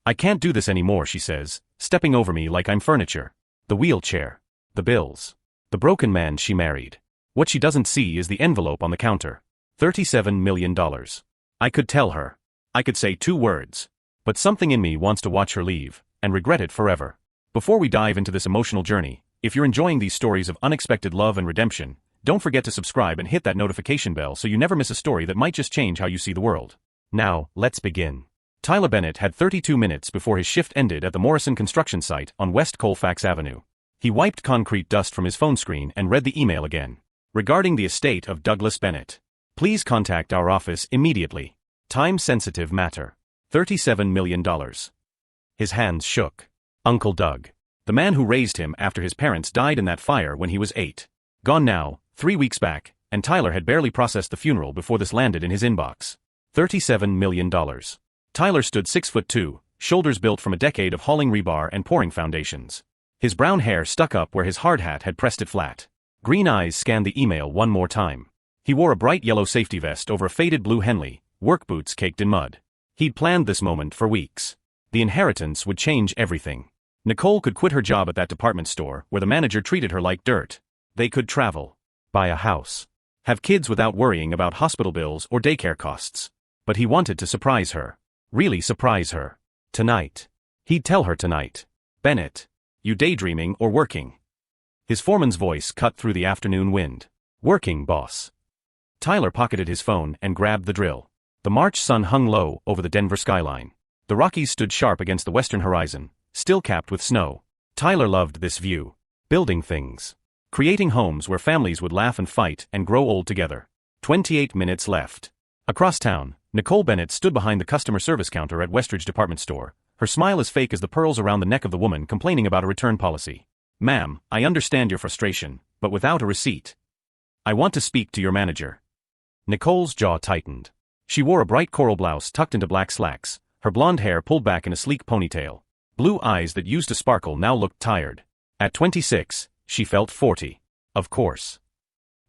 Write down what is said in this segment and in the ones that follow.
I can't do this anymore, she says, stepping over me like I'm furniture. The wheelchair. The bills. The broken man she married. What she doesn't see is the envelope on the counter. $37 million. I could tell her. I could say 2 words. But something in me wants to watch her leave, and regret it forever. Before we dive into this emotional journey, if you're enjoying these stories of unexpected love and redemption, don't forget to subscribe and hit that notification bell so you never miss a story that might just change how you see the world. Now, let's begin. Tyler Bennett had 32 minutes before his shift ended at the Morrison construction site on West Colfax Avenue. He wiped concrete dust from his phone screen and read the email again. Regarding the estate of Douglas Bennett. Please contact our office immediately. Time-sensitive matter. $37 million. His hands shook. Uncle Doug. The man who raised him after his parents died in that fire when he was 8. Gone now, 3 weeks back, and Tyler had barely processed the funeral before this landed in his inbox. $37 million. Tyler stood 6'2", shoulders built from a decade of hauling rebar and pouring foundations. His brown hair stuck up where his hard hat had pressed it flat. Green eyes scanned the email one more time. He wore a bright yellow safety vest over a faded blue Henley, work boots caked in mud. He'd planned this moment for weeks. The inheritance would change everything. Nicole could quit her job at that department store where the manager treated her like dirt. They could travel. Buy a house. Have kids without worrying about hospital bills or daycare costs. But he wanted to surprise her. Really surprise her. Tonight. He'd tell her tonight. Bennett. You daydreaming or working? His foreman's voice cut through the afternoon wind. Working, boss. Tyler pocketed his phone and grabbed the drill. The March sun hung low over the Denver skyline. The Rockies stood sharp against the western horizon, still capped with snow. Tyler loved this view. Building things. Creating homes where families would laugh and fight and grow old together. 28 minutes left. Across town, Nicole Bennett stood behind the customer service counter at Westridge Department Store, her smile as fake as the pearls around the neck of the woman complaining about a return policy. Ma'am, I understand your frustration, but without a receipt. I want to speak to your manager. Nicole's jaw tightened. She wore a bright coral blouse tucked into black slacks, her blonde hair pulled back in a sleek ponytail. Blue eyes that used to sparkle now looked tired. At 26, she felt 40. Of course.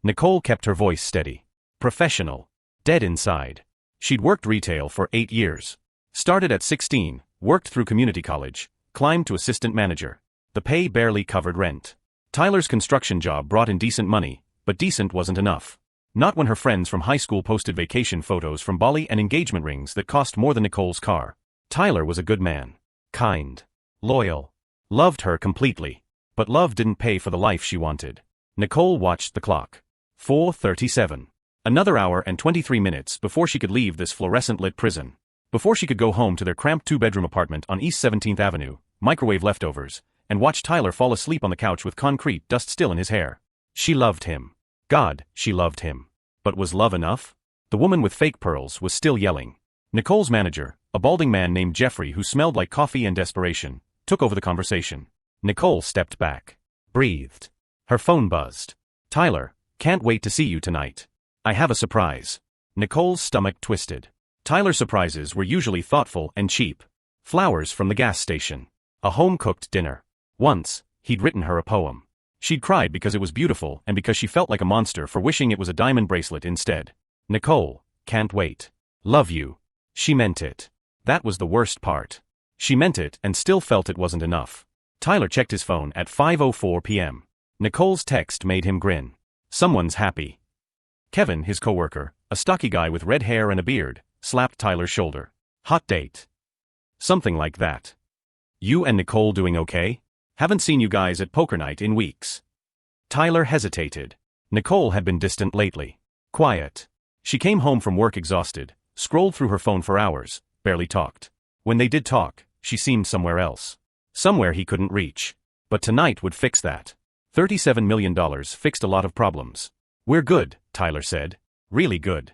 Nicole kept her voice steady. Professional. Dead inside. She'd worked retail for 8 years. Started at 16, worked through community college, climbed to assistant manager. The pay barely covered rent. Tyler's construction job brought in decent money, but decent wasn't enough. Not when her friends from high school posted vacation photos from Bali and engagement rings that cost more than Nicole's car. Tyler was a good man. Kind. Loyal. Loved her completely. But love didn't pay for the life she wanted. Nicole watched the clock. 4:37. Another hour and 23 minutes before she could leave this fluorescent-lit prison. Before she could go home to their cramped 2-bedroom apartment on East 17th Avenue, microwave leftovers, and watch Tyler fall asleep on the couch with concrete dust still in his hair. She loved him. God, she loved him. But was love enough? The woman with fake pearls was still yelling. Nicole's manager, a balding man named Jeffrey who smelled like coffee and desperation, took over the conversation. Nicole stepped back. Breathed. Her phone buzzed. Tyler, can't wait to see you tonight. I have a surprise. Nicole's stomach twisted. Tyler's surprises were usually thoughtful and cheap. Flowers from the gas station. A home-cooked dinner. Once, he'd written her a poem. She'd cried because it was beautiful and because she felt like a monster for wishing it was a diamond bracelet instead. Nicole, can't wait. Love you. She meant it. That was the worst part. She meant it and still felt it wasn't enough. Tyler checked his phone at 5:04 p.m. Nicole's text made him grin. Someone's happy. Kevin, his coworker, a stocky guy with red hair and a beard, slapped Tyler's shoulder. Hot date. Something like that. You and Nicole doing okay? Haven't seen you guys at poker night in weeks. Tyler hesitated. Nicole had been distant lately. Quiet. She came home from work exhausted, scrolled through her phone for hours, barely talked. When they did talk, she seemed somewhere else. Somewhere he couldn't reach. But tonight would fix that. $37 million fixed a lot of problems. We're good, Tyler said. Really good.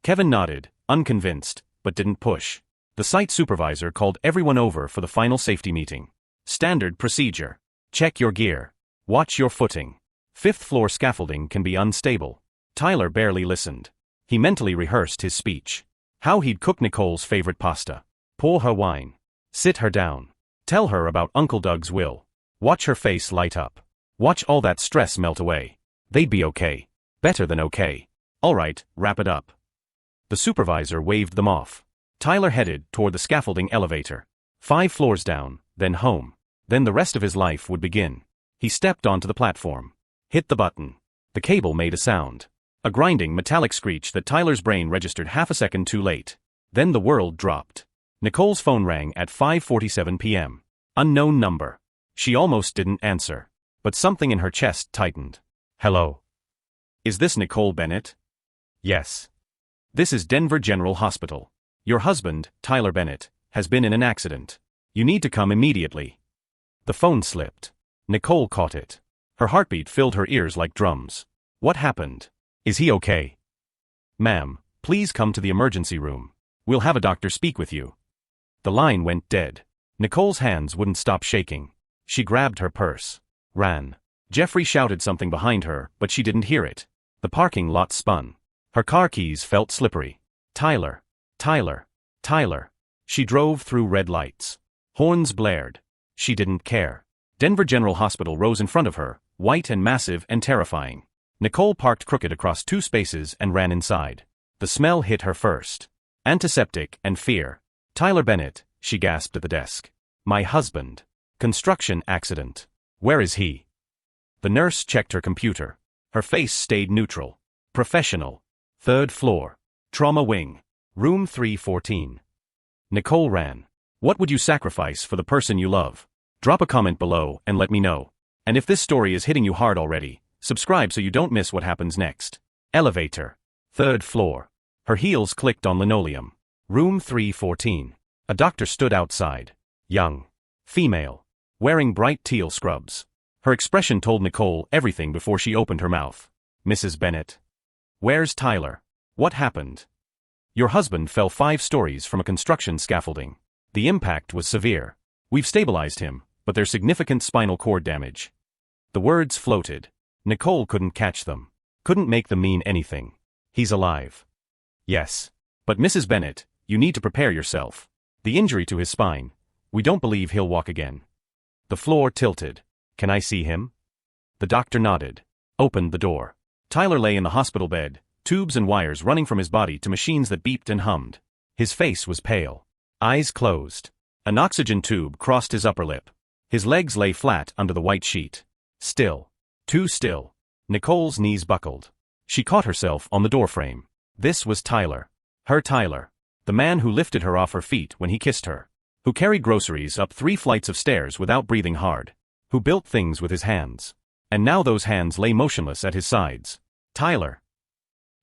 Kevin nodded, unconvinced, but didn't push. The site supervisor called everyone over for the final safety meeting. Standard procedure. Check your gear. Watch your footing. 5th floor scaffolding can be unstable. Tyler barely listened. He mentally rehearsed his speech. How he'd cook Nicole's favorite pasta. Pour her wine. Sit her down. Tell her about Uncle Doug's will. Watch her face light up. Watch all that stress melt away. They'd be okay. Better than okay. All right, wrap it up. The supervisor waved them off. Tyler headed toward the scaffolding elevator. 5 floors down, then home. Then the rest of his life would begin. He stepped onto the platform. Hit the button. The cable made a sound. A grinding metallic screech that Tyler's brain registered half a second too late. Then the world dropped. Nicole's phone rang at 5:47 p.m. Unknown number. She almost didn't answer. But something in her chest tightened. Hello. Is this Nicole Bennett? Yes. This is Denver General Hospital. Your husband, Tyler Bennett, has been in an accident. You need to come immediately. The phone slipped. Nicole caught it. Her heartbeat filled her ears like drums. What happened? Is he okay? Ma'am, please come to the emergency room. We'll have a doctor speak with you. The line went dead. Nicole's hands wouldn't stop shaking. She grabbed her purse. Ran. Jeffrey shouted something behind her, but she didn't hear it. The parking lot spun. Her car keys felt slippery. Tyler. Tyler. Tyler. She drove through red lights. Horns blared. She didn't care. Denver General Hospital rose in front of her, white and massive and terrifying. Nicole parked crooked across 2 spaces and ran inside. The smell hit her first. Antiseptic and fear. Tyler Bennett, she gasped at the desk. My husband. Construction accident. Where is he? The nurse checked her computer. Her face stayed neutral. Professional. 3rd floor. Trauma wing. Room 314. Nicole ran. What would you sacrifice for the person you love? Drop a comment below and let me know. And if this story is hitting you hard already, subscribe so you don't miss what happens next. Elevator. 3rd floor. Her heels clicked on linoleum. Room 314. A doctor stood outside. Young. Female. Wearing bright teal scrubs. Her expression told Nicole everything before she opened her mouth. Mrs. Bennett. Where's Tyler? What happened? Your husband fell 5 stories from a construction scaffolding. The impact was severe. We've stabilized him, but there's significant spinal cord damage. The words floated. Nicole couldn't catch them. Couldn't make them mean anything. He's alive. Yes. But Mrs. Bennett, you need to prepare yourself. The injury to his spine. We don't believe he'll walk again. The floor tilted. Can I see him? The doctor nodded. Opened the door. Tyler lay in the hospital bed, tubes and wires running from his body to machines that beeped and hummed. His face was pale. Eyes closed. An oxygen tube crossed his upper lip. His legs lay flat under the white sheet. Still. Too still. Nicole's knees buckled. She caught herself on the doorframe. This was Tyler. Her Tyler. The man who lifted her off her feet when he kissed her. Who carried groceries up 3 flights of stairs without breathing hard. Who built things with his hands. And now those hands lay motionless at his sides. Tyler.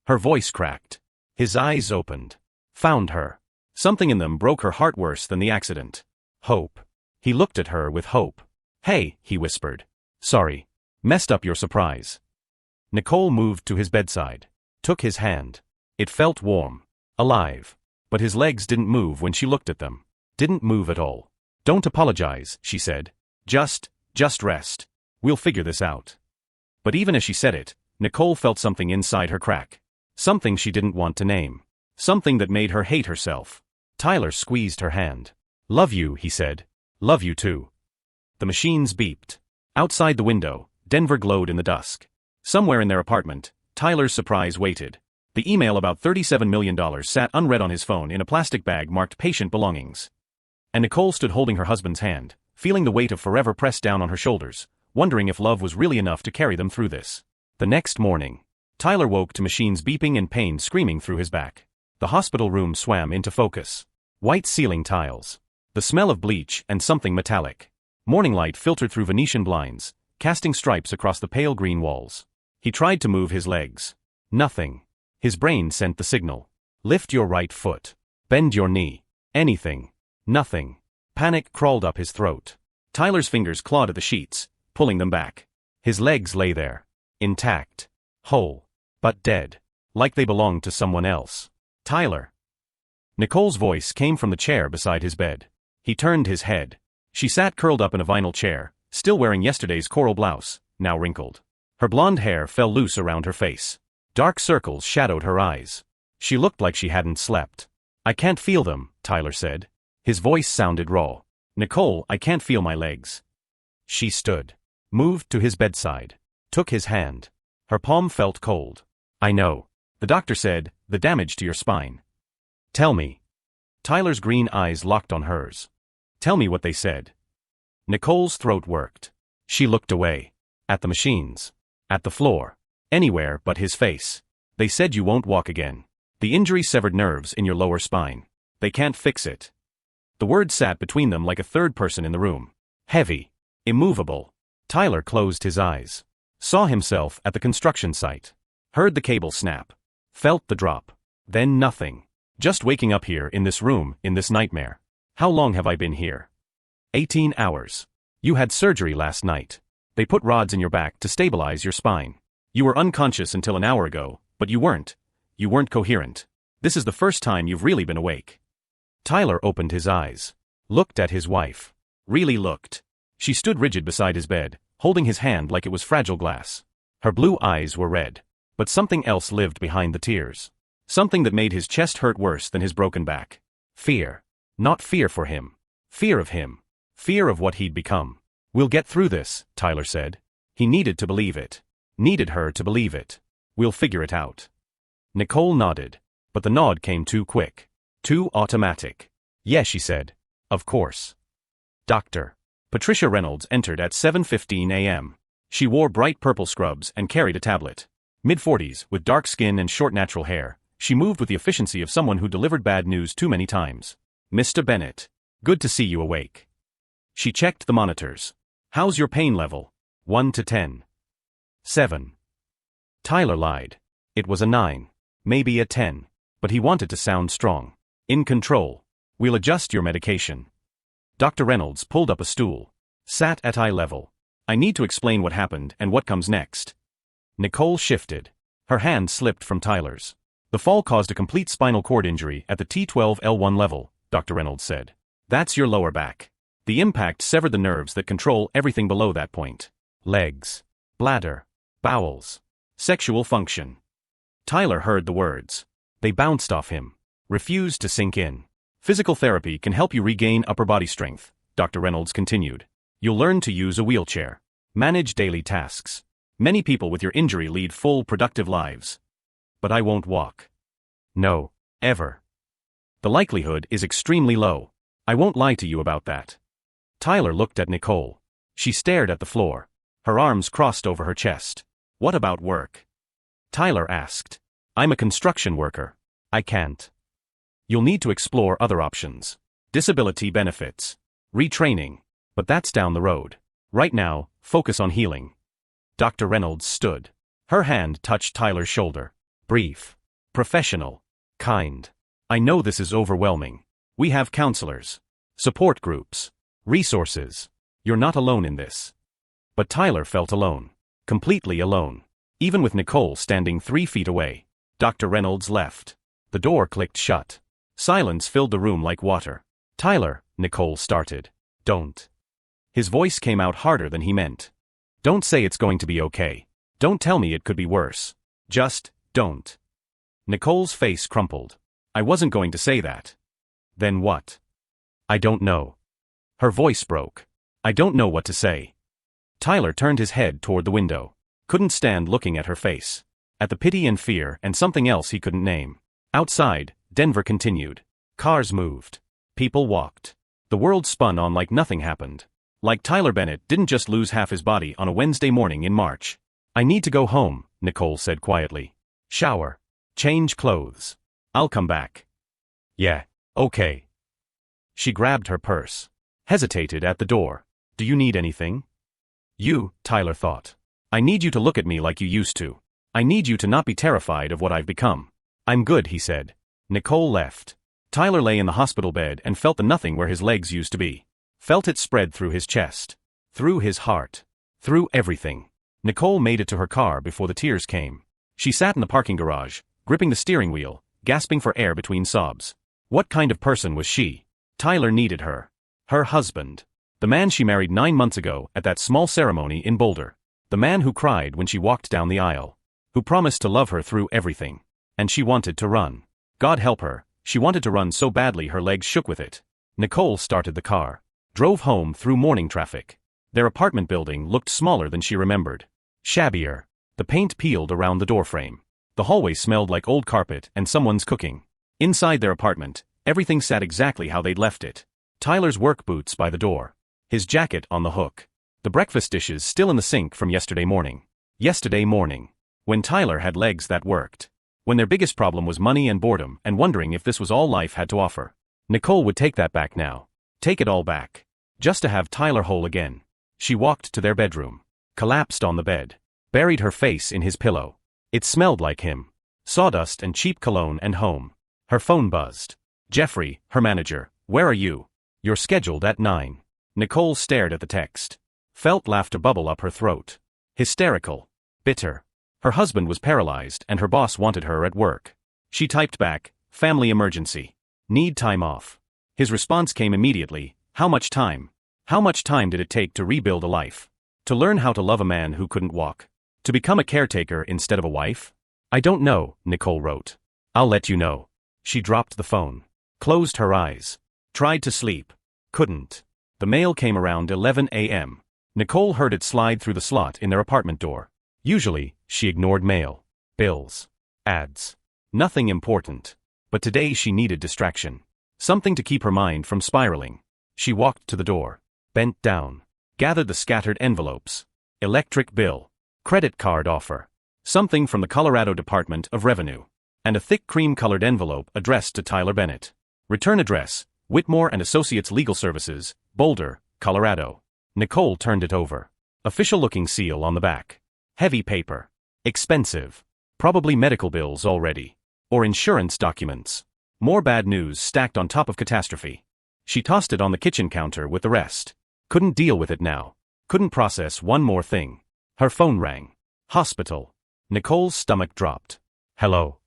Her voice cracked. His eyes opened. Found her. Something in them broke her heart worse than the accident. Hope. He looked at her with hope. Hey, he whispered. Sorry. Messed up your surprise. Nicole moved to his bedside. Took his hand. It felt warm. Alive. But his legs didn't move when she looked at them. Didn't move at all. Don't apologize, she said. Just rest. We'll figure this out. But even as she said it, Nicole felt something inside her crack. Something she didn't want to name. Something that made her hate herself. Tyler squeezed her hand. Love you, he said. Love you too. The machines beeped. Outside the window, Denver glowed in the dusk. Somewhere in their apartment, Tyler's surprise waited. The email about $37 million sat unread on his phone in a plastic bag marked patient belongings. And Nicole stood holding her husband's hand, feeling the weight of forever pressed down on her shoulders, wondering if love was really enough to carry them through this. The next morning, Tyler woke to machines beeping and pain screaming through his back. The hospital room swam into focus. White ceiling tiles. The smell of bleach and something metallic. Morning light filtered through Venetian blinds, casting stripes across the pale green walls. He tried to move his legs. Nothing. His brain sent the signal. Lift your right foot. Bend your knee. Anything. Nothing. Panic crawled up his throat. Tyler's fingers clawed at the sheets, pulling them back. His legs lay there. Intact. Whole. But dead. Like they belonged to someone else. Tyler. Nicole's voice came from the chair beside his bed. He turned his head. She sat curled up in a vinyl chair, still wearing yesterday's coral blouse, now wrinkled. Her blonde hair fell loose around her face. Dark circles shadowed her eyes. She looked like she hadn't slept. I can't feel them, Tyler said. His voice sounded raw. Nicole, I can't feel my legs. She stood. Moved to his bedside. Took his hand. Her palm felt cold. I know. The doctor said, the damage to your spine. Tell me. Tyler's green eyes locked on hers. Tell me what they said. Nicole's throat worked. She looked away. At the machines. At the floor. Anywhere but his face. They said you won't walk again. The injury severed nerves in your lower spine. They can't fix it. The word sat between them like a third person in the room. Heavy. Immovable. Tyler closed his eyes. Saw himself at the construction site. Heard the cable snap. Felt the drop. Then nothing. Just waking up here in this room, in this nightmare. How long have I been here? 18 hours. You had surgery last night. They put rods in your back to stabilize your spine. You were unconscious until an hour ago, but you weren't. You weren't coherent. This is the first time you've really been awake. Tyler opened his eyes. Looked at his wife. Really looked. She stood rigid beside his bed, holding his hand like it was fragile glass. Her blue eyes were red. But something else lived behind the tears. Something that made his chest hurt worse than his broken back. Fear. Not fear for him. Fear of him. Fear of what he'd become. We'll get through this, Tyler said. He needed to believe it. Needed her to believe it. We'll figure it out. Nicole nodded. But the nod came too quick. Too automatic. Yes, she said. Of course. Dr. Patricia Reynolds entered at 7:15 a.m. She wore bright purple scrubs and carried a tablet. Mid-40s, with dark skin and short natural hair, she moved with the efficiency of someone who delivered bad news too many times. Mr. Bennett. Good to see you awake. She checked the monitors. How's your pain level? 1 to 10. 7. Tyler lied. It was a 9. Maybe a 10. But he wanted to sound strong. In control. We'll adjust your medication. Dr. Reynolds pulled up a stool. Sat at eye level. I need to explain what happened and what comes next. Nicole shifted. Her hand slipped from Tyler's. The fall caused a complete spinal cord injury at the T12L1 level, Dr. Reynolds said. That's your lower back. The impact severed the nerves that control everything below that point. Legs. Bladder. Bowels. Sexual function. Tyler heard the words. They bounced off him. Refused to sink in. Physical therapy can help you regain upper body strength, Dr. Reynolds continued. You'll learn to use a wheelchair. Manage daily tasks. Many people with your injury lead full, productive lives. But I won't walk. No. Ever. The likelihood is extremely low. I won't lie to you about that. Tyler looked at Nicole. She stared at the floor. Her arms crossed over her chest. What about work? Tyler asked. I'm a construction worker. I can't. You'll need to explore other options. Disability benefits. Retraining. But that's down the road. Right now, focus on healing. Dr. Reynolds stood. Her hand touched Tyler's shoulder. Brief. Professional. Kind. I know this is overwhelming. We have counselors. Support groups. Resources. You're not alone in this. But Tyler felt alone. Completely alone. Even with Nicole standing 3 feet away. Dr. Reynolds left. The door clicked shut. Silence filled the room like water. Tyler, Nicole started. Don't. His voice came out harder than he meant. Don't say it's going to be okay. Don't tell me it could be worse. Just, don't. Nicole's face crumpled. I wasn't going to say that. Then what? I don't know. Her voice broke. I don't know what to say. Tyler turned his head toward the window. Couldn't stand looking at her face. At the pity and fear and something else he couldn't name. Outside, Denver continued. Cars moved. People walked. The world spun on like nothing happened. Like Tyler Bennett didn't just lose half his body on a Wednesday morning in March. I need to go home, Nicole said quietly. Shower. Change clothes. I'll come back. Yeah, okay. She grabbed her purse. Hesitated at the door. Do you need anything? You, Tyler thought. I need you to look at me like you used to. I need you to not be terrified of what I've become. I'm good, he said. Nicole left. Tyler lay in the hospital bed and felt the nothing where his legs used to be. Felt it spread through his chest. Through his heart. Through everything. Nicole made it to her car before the tears came. She sat in the parking garage, gripping the steering wheel, gasping for air between sobs. What kind of person was she? Tyler needed her. Her husband. The man she married 9 months ago at that small ceremony in Boulder. The man who cried when she walked down the aisle. Who promised to love her through everything. And she wanted to run. God help her, she wanted to run so badly her legs shook with it. Nicole started the car. Drove home through morning traffic. Their apartment building looked smaller than she remembered. Shabbier. The paint peeled around the doorframe. The hallway smelled like old carpet and someone's cooking. Inside their apartment, everything sat exactly how they'd left it. Tyler's work boots by the door. His jacket on the hook. The breakfast dishes still in the sink from yesterday morning. Yesterday morning. When Tyler had legs that worked. When their biggest problem was money and boredom and wondering if this was all life had to offer. Nicole would take that back now. Take it all back. Just to have Tyler whole again. She walked to their bedroom. Collapsed on the bed. Buried her face in his pillow. It smelled like him. Sawdust and cheap cologne and home. Her phone buzzed. Jeffrey, her manager, where are you? You're scheduled at 9. Nicole stared at the text. Felt laughter bubble up her throat. Hysterical. Bitter. Her husband was paralyzed and her boss wanted her at work. She typed back, family emergency. Need time off. His response came immediately, how much time? How much time did it take to rebuild a life? To learn how to love a man who couldn't walk? To become a caretaker instead of a wife? I don't know, Nicole wrote. I'll let you know. She dropped the phone. Closed her eyes. Tried to sleep. Couldn't. The mail came around 11 a.m. Nicole heard it slide through the slot in their apartment door. Usually, she ignored mail. Bills. Ads. Nothing important. But today she needed distraction. Something to keep her mind from spiraling. She walked to the door. Bent down. Gathered the scattered envelopes. Electric bill. Credit card offer. Something from the Colorado Department of Revenue. And a thick cream-colored envelope addressed to Tyler Bennett. Return address, Whitmore and Associates Legal Services, Boulder, Colorado. Nicole turned it over. Official-looking seal on the back. Heavy paper. Expensive. Probably medical bills already. Or insurance documents. More bad news stacked on top of catastrophe. She tossed it on the kitchen counter with the rest. Couldn't deal with it now. Couldn't process one more thing. Her phone rang. Hospital. Nicole's stomach dropped. Hello.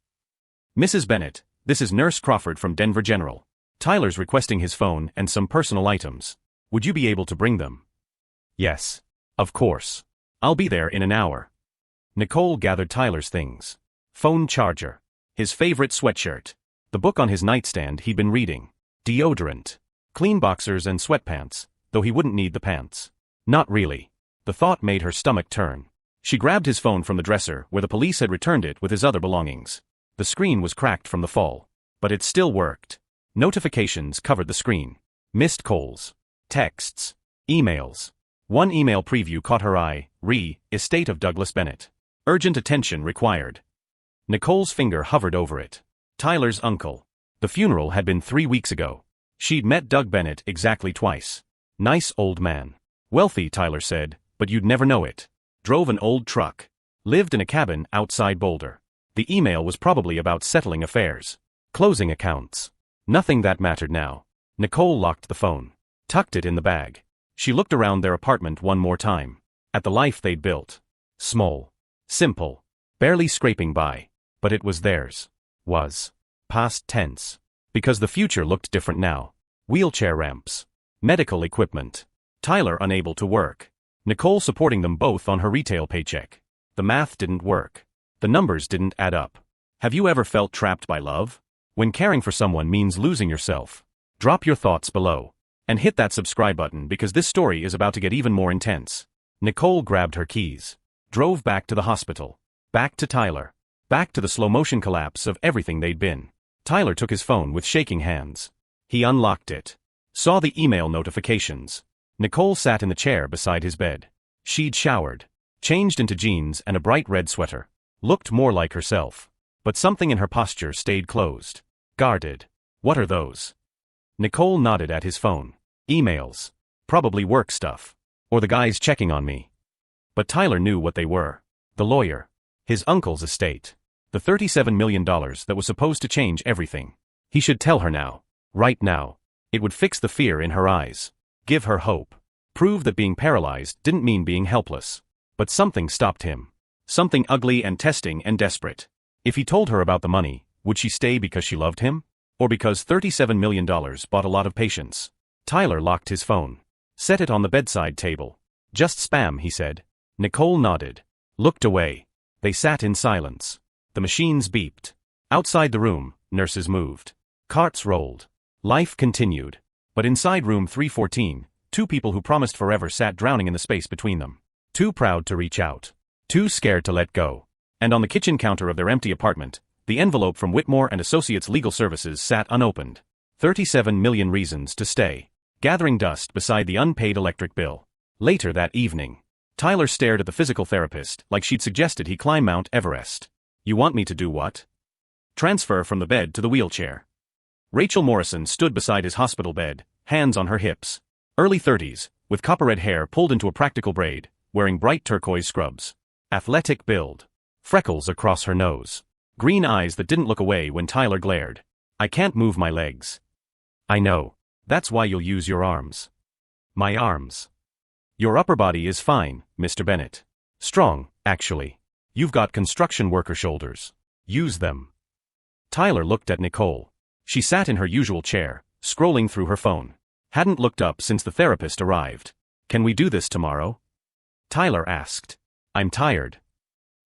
Mrs. Bennett, this is Nurse Crawford from Denver General. Tyler's requesting his phone and some personal items. Would you be able to bring them? Yes. Of course. I'll be there in an hour. Nicole gathered Tyler's things. Phone charger. His favorite sweatshirt. The book on his nightstand he'd been reading. Deodorant. Clean boxers and sweatpants, though he wouldn't need the pants. Not really. The thought made her stomach turn. She grabbed his phone from the dresser where the police had returned it with his other belongings. The screen was cracked from the fall. But it still worked. Notifications covered the screen. Missed calls. Texts. Emails. One email preview caught her eye. Estate of Douglas Bennett. Urgent attention required. Nicole's finger hovered over it. Tyler's uncle. The funeral had been 3 weeks ago. She'd met Doug Bennett exactly twice. Nice old man. Wealthy, Tyler said, but you'd never know it. Drove an old truck. Lived in a cabin outside Boulder. The email was probably about settling affairs. Closing accounts. Nothing that mattered now. Nicole locked the phone. Tucked it in the bag. She looked around their apartment one more time. At the life they'd built. Small. Simple. Barely scraping by. But it was theirs. Was. Past tense. Because the future looked different now. Wheelchair ramps. Medical equipment. Tyler unable to work. Nicole supporting them both on her retail paycheck. The math didn't work. The numbers didn't add up. Have you ever felt trapped by love? When caring for someone means losing yourself. Drop your thoughts below. And hit that subscribe button because this story is about to get even more intense. Nicole grabbed her keys. Drove back to the hospital. Back to Tyler. Back to the slow-motion collapse of everything they'd been. Tyler took his phone with shaking hands. He unlocked it. Saw the email notifications. Nicole sat in the chair beside his bed. She'd showered. Changed into jeans and a bright red sweater. Looked more like herself. But something in her posture stayed closed. Guarded. What are those? Nicole nodded at his phone. Emails. Probably work stuff. Or the guys checking on me. But Tyler knew what they were. The lawyer. His uncle's estate. The $37 million that was supposed to change everything. He should tell her now. Right now. It would fix the fear in her eyes. Give her hope. Prove that being paralyzed didn't mean being helpless. But something stopped him. Something ugly and testing and desperate. If he told her about the money, would she stay because she loved him? Or because $37 million bought a lot of patience? Tyler locked his phone. Set it on the bedside table. Just spam, he said. Nicole nodded. Looked away. They sat in silence. The machines beeped. Outside the room, nurses moved. Carts rolled. Life continued. But inside room 314, two people who promised forever sat drowning in the space between them. Too proud to reach out. Too scared to let go. And on the kitchen counter of their empty apartment, the envelope from Whitmore and Associates Legal Services sat unopened. 37 million reasons to stay. gathering dust beside the unpaid electric bill. Later that evening, Tyler stared at the physical therapist like she'd suggested he climb Mount Everest. You want me to do what? Transfer from the bed to the wheelchair. Rachel Morrison stood beside his hospital bed, hands on her hips. Early 30s, with copper-red hair pulled into a practical braid, wearing bright turquoise scrubs. Athletic build. Freckles across her nose. Green eyes that didn't look away when Tyler glared. I can't move my legs. I know. That's why you'll use your arms. My arms. Your upper body is fine, Mr. Bennett. Strong, actually. You've got construction worker shoulders. Use them. Tyler looked at Nicole. She sat in her usual chair, scrolling through her phone. Hadn't looked up since the therapist arrived. Can we do this tomorrow? Tyler asked. I'm tired.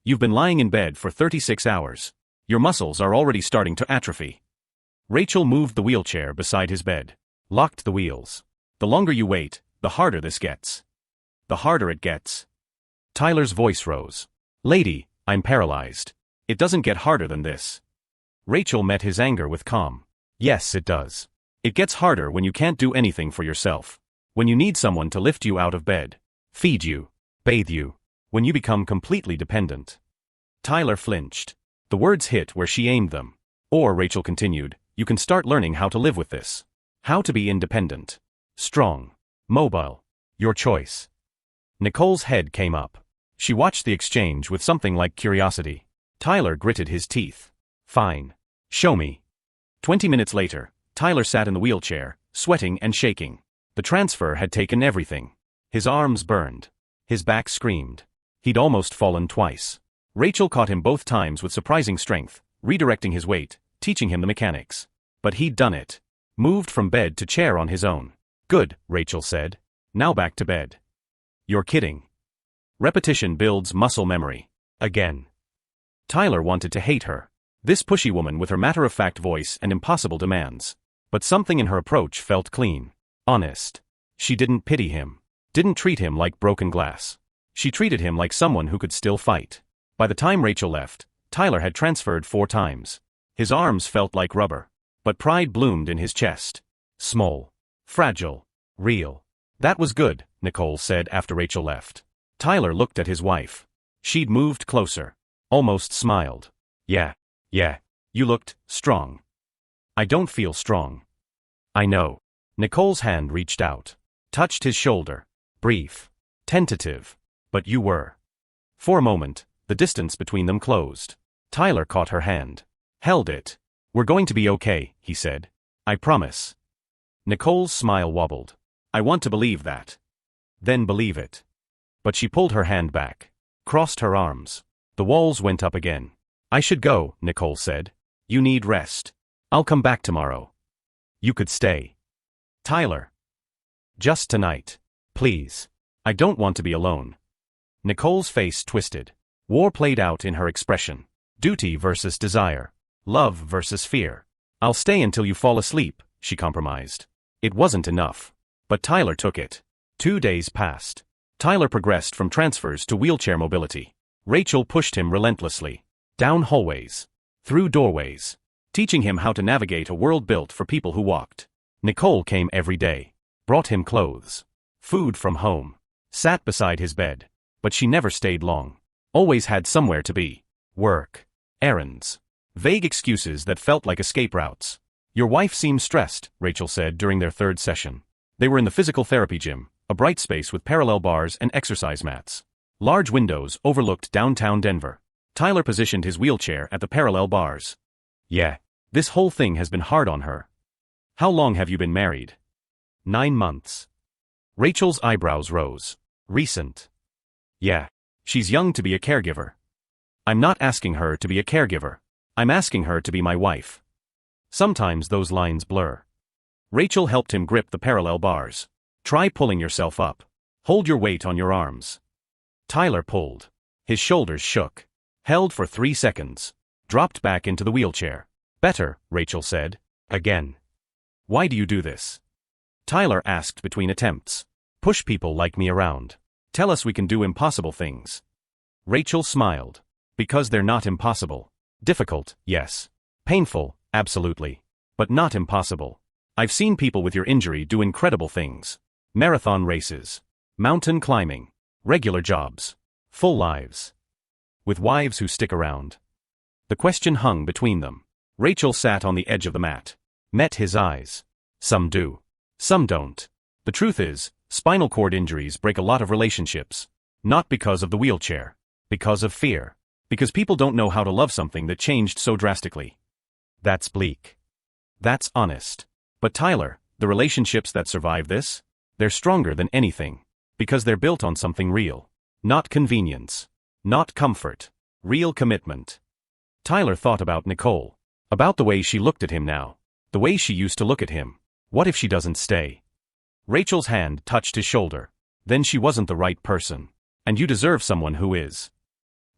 You've been lying in bed for 36 hours. Your muscles are already starting to atrophy. Rachel moved the wheelchair beside his bed. Locked the wheels. The longer you wait, the harder this gets. The harder it gets. Tyler's voice rose. Lady, I'm paralyzed. It doesn't get harder than this. Rachel met his anger with calm. Yes, it does. It gets harder when you can't do anything for yourself. When you need someone to lift you out of bed. Feed you. Bathe you. When you become completely dependent. Tyler flinched. The words hit where she aimed them. Or, Rachel continued, you can start learning how to live with this. How to be independent. Strong. Mobile. Your choice. Nicole's head came up. She watched the exchange with something like curiosity. Tyler gritted his teeth. Fine. Show me. 20 minutes later, Tyler sat in the wheelchair, sweating and shaking. The transfer had taken everything. His arms burned. His back screamed. He'd almost fallen twice. Rachel caught him both times with surprising strength, redirecting his weight, teaching him the mechanics. But he'd done it. Moved from bed to chair on his own. Good, Rachel said. Now back to bed. You're kidding. Repetition builds muscle memory. Again. Tyler wanted to hate her. This pushy woman with her matter-of-fact voice and impossible demands. But something in her approach felt clean. Honest. She didn't pity him. Didn't treat him like broken glass. She treated him like someone who could still fight. By the time Rachel left, Tyler had transferred 4 times. His arms felt like rubber. But pride bloomed in his chest. Small. Fragile. Real. That was good, Nicole said after Rachel left. Tyler looked at his wife. She'd moved closer. Almost smiled. Yeah. You looked strong. I don't feel strong. I know. Nicole's hand reached out. Touched his shoulder. Brief. Tentative. But you were. For a moment, the distance between them closed. Tyler caught her hand. Held it. We're going to be okay, he said. I promise. Nicole's smile wobbled. I want to believe that. Then believe it. But she pulled her hand back. Crossed her arms. The walls went up again. I should go, Nicole said. You need rest. I'll come back tomorrow. You could stay. Tyler. Just tonight. Please. I don't want to be alone. Nicole's face twisted. War played out in her expression. Duty versus desire. Love versus fear. I'll stay until you fall asleep, she compromised. It wasn't enough. But Tyler took it. 2 days passed. Tyler progressed from transfers to wheelchair mobility. Rachel pushed him relentlessly. Down hallways. Through doorways. Teaching him how to navigate a world built for people who walked. Nicole came every day. Brought him clothes. Food from home. Sat beside his bed. But she never stayed long. Always had somewhere to be. Work. Errands. Vague excuses that felt like escape routes. Your wife seems stressed, Rachel said during their 3rd session. They were in the physical therapy gym, a bright space with parallel bars and exercise mats. Large windows overlooked downtown Denver. Tyler positioned his wheelchair at the parallel bars. Yeah. This whole thing has been hard on her. How long have you been married? 9 months. Rachel's eyebrows rose. Recent. Yeah. She's young to be a caregiver. I'm not asking her to be a caregiver. I'm asking her to be my wife. Sometimes those lines blur. Rachel helped him grip the parallel bars. Try pulling yourself up. Hold your weight on your arms. Tyler pulled. His shoulders shook. Held for 3 seconds. Dropped back into the wheelchair. Better, Rachel said. Again. Why do you do this? Tyler asked between attempts. Push people like me around. Tell us we can do impossible things. Rachel smiled. Because they're not impossible. Difficult, yes. Painful, absolutely. But not impossible. I've seen people with your injury do incredible things. Marathon races, mountain climbing, regular jobs, full lives. With wives who stick around. The question hung between them. Rachel sat on the edge of the mat. Met his eyes. Some do. Some don't. The truth is, spinal cord injuries break a lot of relationships. Not because of the wheelchair. Because of fear. Because people don't know how to love something that changed so drastically. That's bleak. That's honest. But Tyler, the relationships that survive this? They're stronger than anything. Because they're built on something real. Not convenience. Not comfort. Real commitment. Tyler thought about Nicole. About the way she looked at him now. The way she used to look at him. What if she doesn't stay? Rachel's hand touched his shoulder. Then she wasn't the right person. And you deserve someone who is.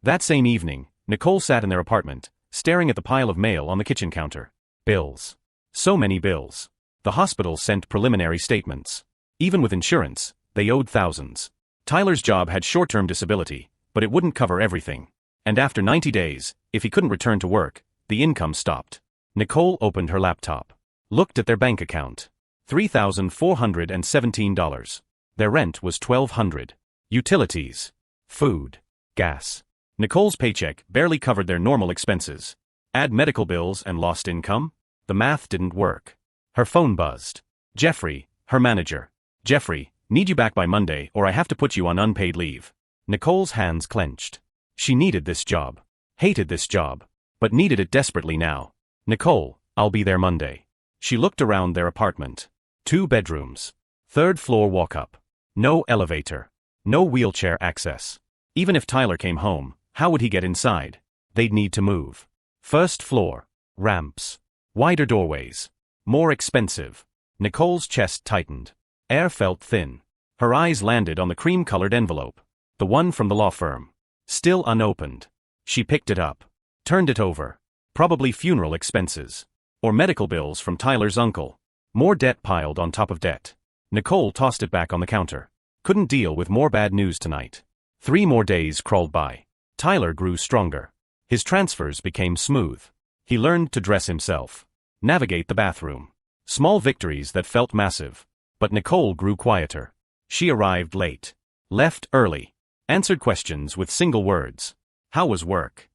That same evening, Nicole sat in their apartment, staring at the pile of mail on the kitchen counter. Bills. So many bills. The hospital sent preliminary statements. Even with insurance, they owed thousands. Tyler's job had short-term disability, but it wouldn't cover everything. And after 90 days, if he couldn't return to work, the income stopped. Nicole opened her laptop. Looked at their bank account. $3,417. Their rent was $1,200. Utilities. Food. Gas. Nicole's paycheck barely covered their normal expenses. Add medical bills and lost income? The math didn't work. Her phone buzzed. Jeffrey, her manager. Jeffrey, need you back by Monday or I have to put you on unpaid leave. Nicole's hands clenched. She needed this job. Hated this job. But needed it desperately now. Nicole, I'll be there Monday. She looked around their apartment. 2 bedrooms. 3rd floor walk-up. No elevator. No wheelchair access. Even if Tyler came home, how would he get inside? They'd need to move. 1st floor. Ramps. Wider doorways. More expensive. Nicole's chest tightened. Air felt thin. Her eyes landed on the cream-colored envelope. The one from the law firm. Still unopened. She picked it up. Turned it over. Probably funeral expenses. Or medical bills from Tyler's uncle. More debt piled on top of debt. Nicole tossed it back on the counter. Couldn't deal with more bad news tonight. 3 more days crawled by. Tyler grew stronger. His transfers became smooth. He learned to dress himself. Navigate the bathroom. Small victories that felt massive. But Nicole grew quieter. She arrived late. Left early. Answered questions with single words. How was work?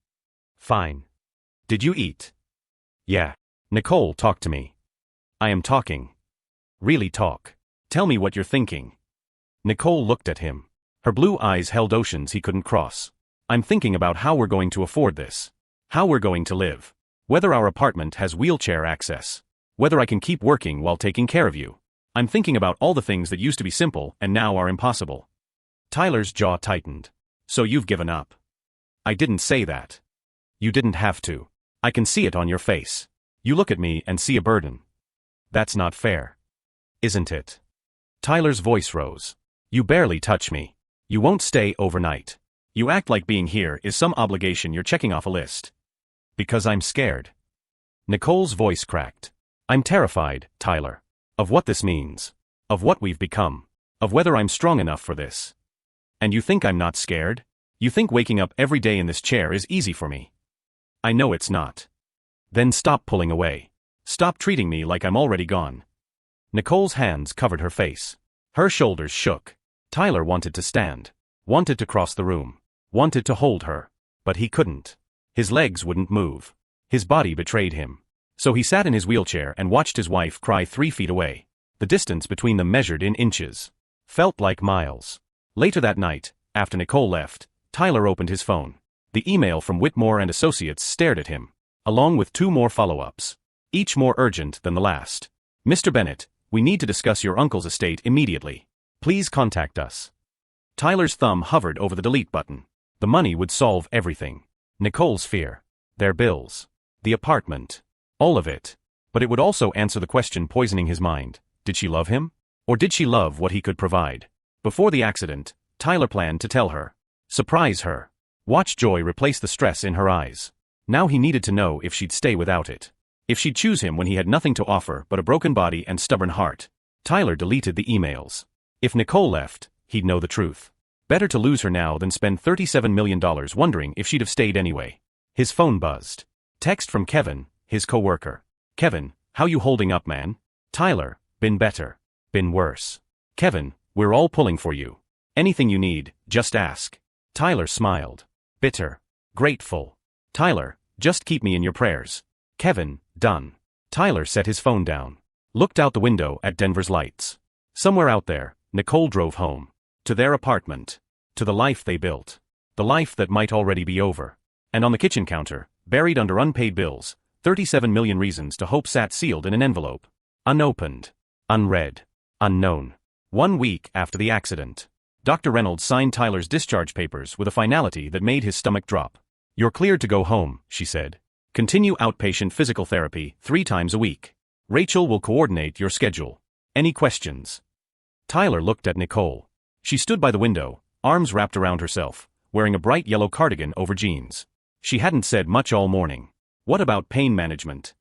Fine. Did you eat? Yeah. Nicole, talk to me. I am talking. Really talk. Tell me what you're thinking. Nicole looked at him. Her blue eyes held oceans he couldn't cross. I'm thinking about how we're going to afford this. How we're going to live. Whether our apartment has wheelchair access. Whether I can keep working while taking care of you. I'm thinking about all the things that used to be simple and now are impossible. Tyler's jaw tightened. So you've given up. I didn't say that. You didn't have to. I can see it on your face. You look at me and see a burden. That's not fair. Isn't it? Tyler's voice rose. You barely touch me. You won't stay overnight. You act like being here is some obligation you're checking off a list. Because I'm scared. Nicole's voice cracked. I'm terrified, Tyler. Of what this means. Of what we've become. Of whether I'm strong enough for this. And you think I'm not scared? You think waking up every day in this chair is easy for me? I know it's not. Then stop pulling away. Stop treating me like I'm already gone. Nicole's hands covered her face. Her shoulders shook. Tyler wanted to stand. Wanted to cross the room. Wanted to hold her. But he couldn't. His legs wouldn't move. His body betrayed him. So he sat in his wheelchair and watched his wife cry 3 feet away. The distance between them measured in inches. Felt like miles. Later that night, after Nicole left, Tyler opened his phone. The email from Whitmore and Associates stared at him, along with 2 more follow-ups. Each more urgent than the last. Mr. Bennett, we need to discuss your uncle's estate immediately. Please contact us. Tyler's thumb hovered over the delete button. The money would solve everything. Nicole's fear. Their bills. The apartment. All of it. But it would also answer the question poisoning his mind. Did she love him? Or did she love what he could provide? Before the accident, Tyler planned to tell her. Surprise her. Watch joy replace the stress in her eyes. Now he needed to know if she'd stay without it. If she'd choose him when he had nothing to offer but a broken body and stubborn heart. Tyler deleted the emails. If Nicole left, he'd know the truth. Better to lose her now than spend $37 million wondering if she'd have stayed anyway. His phone buzzed. Text from Kevin, his co-worker. Kevin, how you holding up, man? Tyler, been better. Been worse. Kevin, we're all pulling for you. Anything you need, just ask. Tyler smiled. Bitter. Grateful. Tyler, just keep me in your prayers. Kevin, done. Tyler set his phone down. Looked out the window at Denver's lights. Somewhere out there, Nicole drove home. To their apartment. To the life they built. The life that might already be over. And on the kitchen counter, buried under unpaid bills, 37 million reasons to hope sat sealed in an envelope. Unopened. Unread. Unknown. 1 week after the accident. Dr. Reynolds signed Tyler's discharge papers with a finality that made his stomach drop. You're cleared to go home, she said. Continue outpatient physical therapy 3 times a week. Rachel will coordinate your schedule. Any questions? Tyler looked at Nicole. She stood by the window, arms wrapped around herself, wearing a bright yellow cardigan over jeans. She hadn't said much all morning. What about pain management?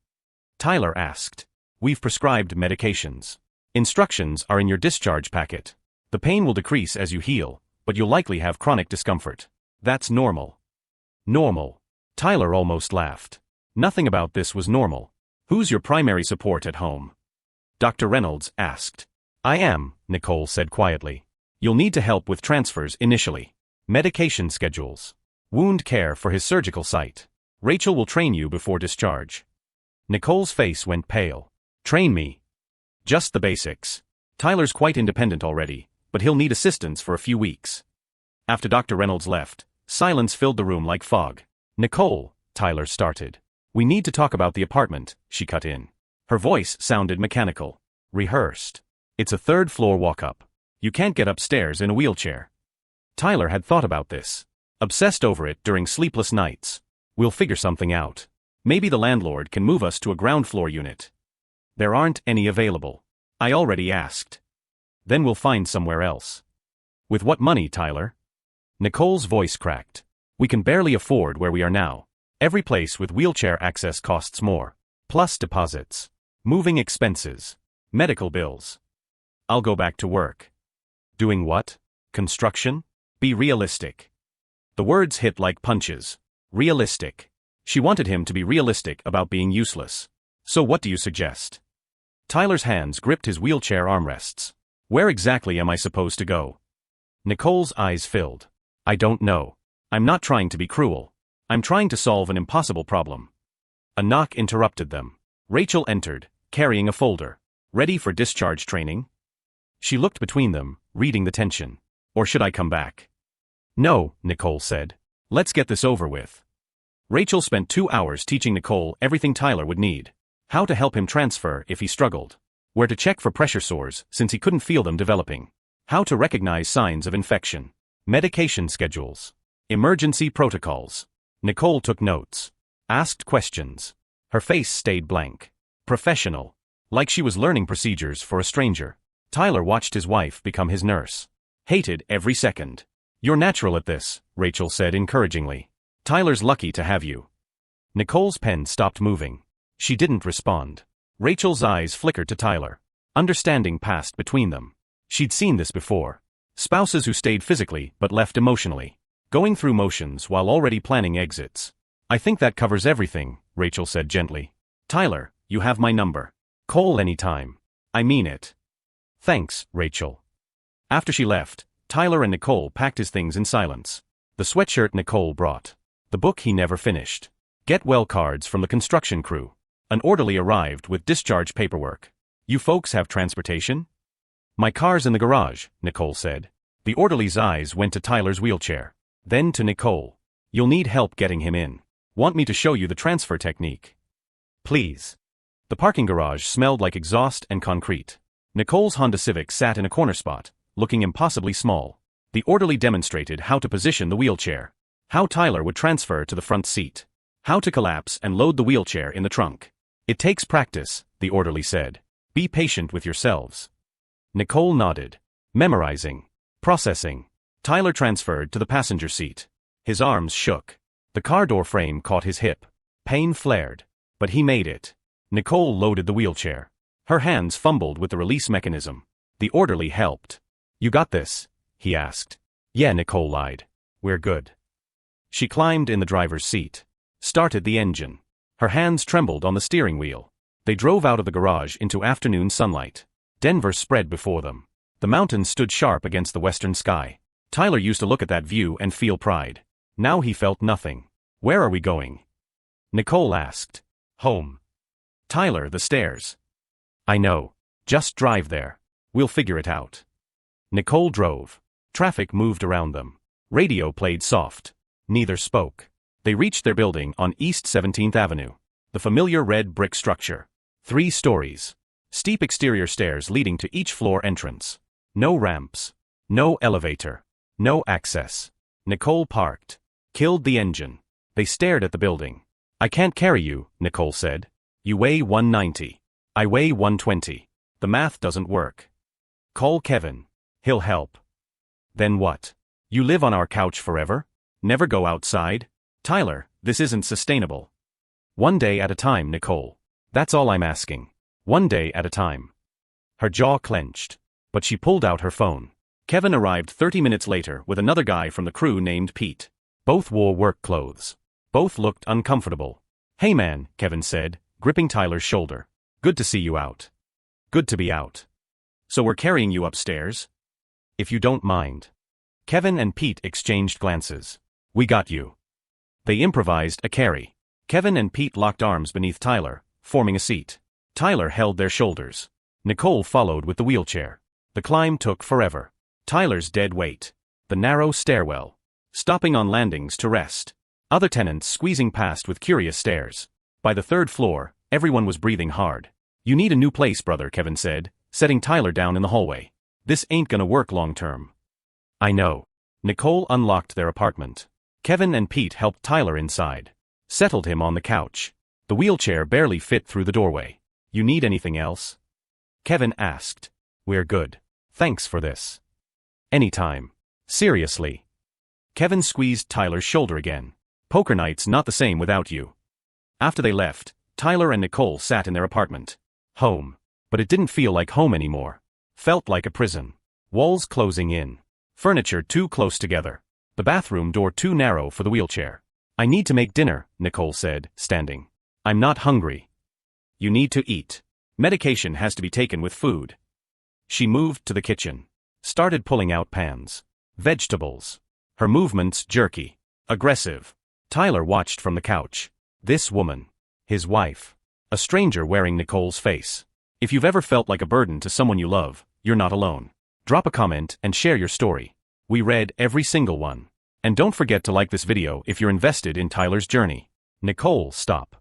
Tyler asked. We've prescribed medications. Instructions are in your discharge packet. The pain will decrease as you heal, but you'll likely have chronic discomfort. That's normal. Normal. Tyler almost laughed. Nothing about this was normal. Who's your primary support at home? Dr. Reynolds asked. I am, Nicole said quietly. You'll need to help with transfers initially. Medication schedules. Wound care for his surgical site. Rachel will train you before discharge. Nicole's face went pale. Train me. Just the basics. Tyler's quite independent already, but he'll need assistance for a few weeks. After Dr. Reynolds left, silence filled the room like fog. Nicole, Tyler started. We need to talk about the apartment, she cut in. Her voice sounded mechanical. Rehearsed. It's a 3rd-floor walk-up. You can't get upstairs in a wheelchair. Tyler had thought about this. Obsessed over it during sleepless nights. We'll figure something out. Maybe the landlord can move us to a ground-floor unit. There aren't any available. I already asked. Then we'll find somewhere else. With what money, Tyler? Nicole's voice cracked. We can barely afford where we are now. Every place with wheelchair access costs more. Plus deposits. Moving expenses. Medical bills. I'll go back to work. Doing what? Construction? Be realistic. The words hit like punches. Realistic. She wanted him to be realistic about being useless. So what do you suggest? Tyler's hands gripped his wheelchair armrests. Where exactly am I supposed to go? Nicole's eyes filled. I don't know. I'm not trying to be cruel. I'm trying to solve an impossible problem. A knock interrupted them. Rachel entered, carrying a folder. Ready for discharge training? She looked between them, reading the tension. Or should I come back? No, Nicole said. Let's get this over with. Rachel spent 2 hours teaching Nicole everything Tyler would need. How to help him transfer if he struggled. Where to check for pressure sores since he couldn't feel them developing. How to recognize signs of infection. Medication schedules. Emergency protocols. Nicole took notes. Asked questions. Her face stayed blank. Professional. Like she was learning procedures for a stranger. Tyler watched his wife become his nurse. Hated every second. You're natural at this, Rachel said encouragingly. Tyler's lucky to have you. Nicole's pen stopped moving. She didn't respond. Rachel's eyes flickered to Tyler. Understanding passed between them. She'd seen this before. Spouses who stayed physically but left emotionally. Going through motions while already planning exits. I think that covers everything, Rachel said gently. Tyler, you have my number. Call anytime. I mean it. Thanks, Rachel. After she left, Tyler and Nicole packed his things in silence. The sweatshirt Nicole brought. The book he never finished. Get well cards from the construction crew. An orderly arrived with discharge paperwork. You folks have transportation? My car's in the garage, Nicole said. The orderly's eyes went to Tyler's wheelchair. Then to Nicole. You'll need help getting him in. Want me to show you the transfer technique? Please. The parking garage smelled like exhaust and concrete. Nicole's Honda Civic sat in a corner spot, looking impossibly small. The orderly demonstrated how to position the wheelchair. How Tyler would transfer to the front seat. How to collapse and load the wheelchair in the trunk. It takes practice, the orderly said. Be patient with yourselves. Nicole nodded. Memorizing. Processing. Tyler transferred to the passenger seat. His arms shook. The car door frame caught his hip. Pain flared. But he made it. Nicole loaded the wheelchair. Her hands fumbled with the release mechanism. The orderly helped. You got this? He asked. Yeah, Nicole lied. We're good. She climbed in the driver's seat. Started the engine. Her hands trembled on the steering wheel. They drove out of the garage into afternoon sunlight. Denver spread before them. The mountains stood sharp against the western sky. Tyler used to look at that view and feel pride. Now he felt nothing. Where are we going? Nicole asked. Home. Tyler, the stairs. I know. Just drive there. We'll figure it out. Nicole drove. Traffic moved around them. Radio played soft. Neither spoke. They reached their building on East 17th Avenue. The familiar red brick structure. 3 stories. Steep exterior stairs leading to each floor entrance. No ramps. No elevator. No access. Nicole parked. Killed the engine. They stared at the building. I can't carry you, Nicole said. You weigh 190. I weigh 120. The math doesn't work. Call Kevin. He'll help. Then what? You live on our couch forever? Never go outside? Tyler, this isn't sustainable. One day at a time, Nicole. That's all I'm asking. One day at a time. Her jaw clenched. But she pulled out her phone. Kevin arrived 30 minutes later with another guy from the crew named Pete. Both wore work clothes. Both looked uncomfortable. Hey man, Kevin said, gripping Tyler's shoulder. Good to see you out. Good to be out. So we're carrying you upstairs? If you don't mind. Kevin and Pete exchanged glances. We got you. They improvised a carry. Kevin and Pete locked arms beneath Tyler, forming a seat. Tyler held their shoulders. Nicole followed with the wheelchair. The climb took forever. Tyler's dead weight. The narrow stairwell. Stopping on landings to rest. Other tenants squeezing past with curious stares. By the 3rd floor, everyone was breathing hard. You need a new place, brother, Kevin said, setting Tyler down in the hallway. This ain't gonna work long term. I know. Nicole unlocked their apartment. Kevin and Pete helped Tyler inside. Settled him on the couch. The wheelchair barely fit through the doorway. You need anything else? Kevin asked. We're good. Thanks for this. Anytime. Seriously. Kevin squeezed Tyler's shoulder again. Poker night's not the same without you. After they left, Tyler and Nicole sat in their apartment. Home. But it didn't feel like home anymore. Felt like a prison. Walls closing in. Furniture too close together. The bathroom door too narrow for the wheelchair. I need to make dinner, Nicole said, standing. I'm not hungry. You need to eat. Medication has to be taken with food. She moved to the kitchen. Started pulling out pans. Vegetables. Her movements jerky. Aggressive. Tyler watched from the couch. This woman. His wife. A stranger wearing Nicole's face. If you've ever felt like a burden to someone you love, you're not alone. Drop a comment and share your story. We read every single one. And don't forget to like this video if you're invested in Tyler's journey. Nicole, stop.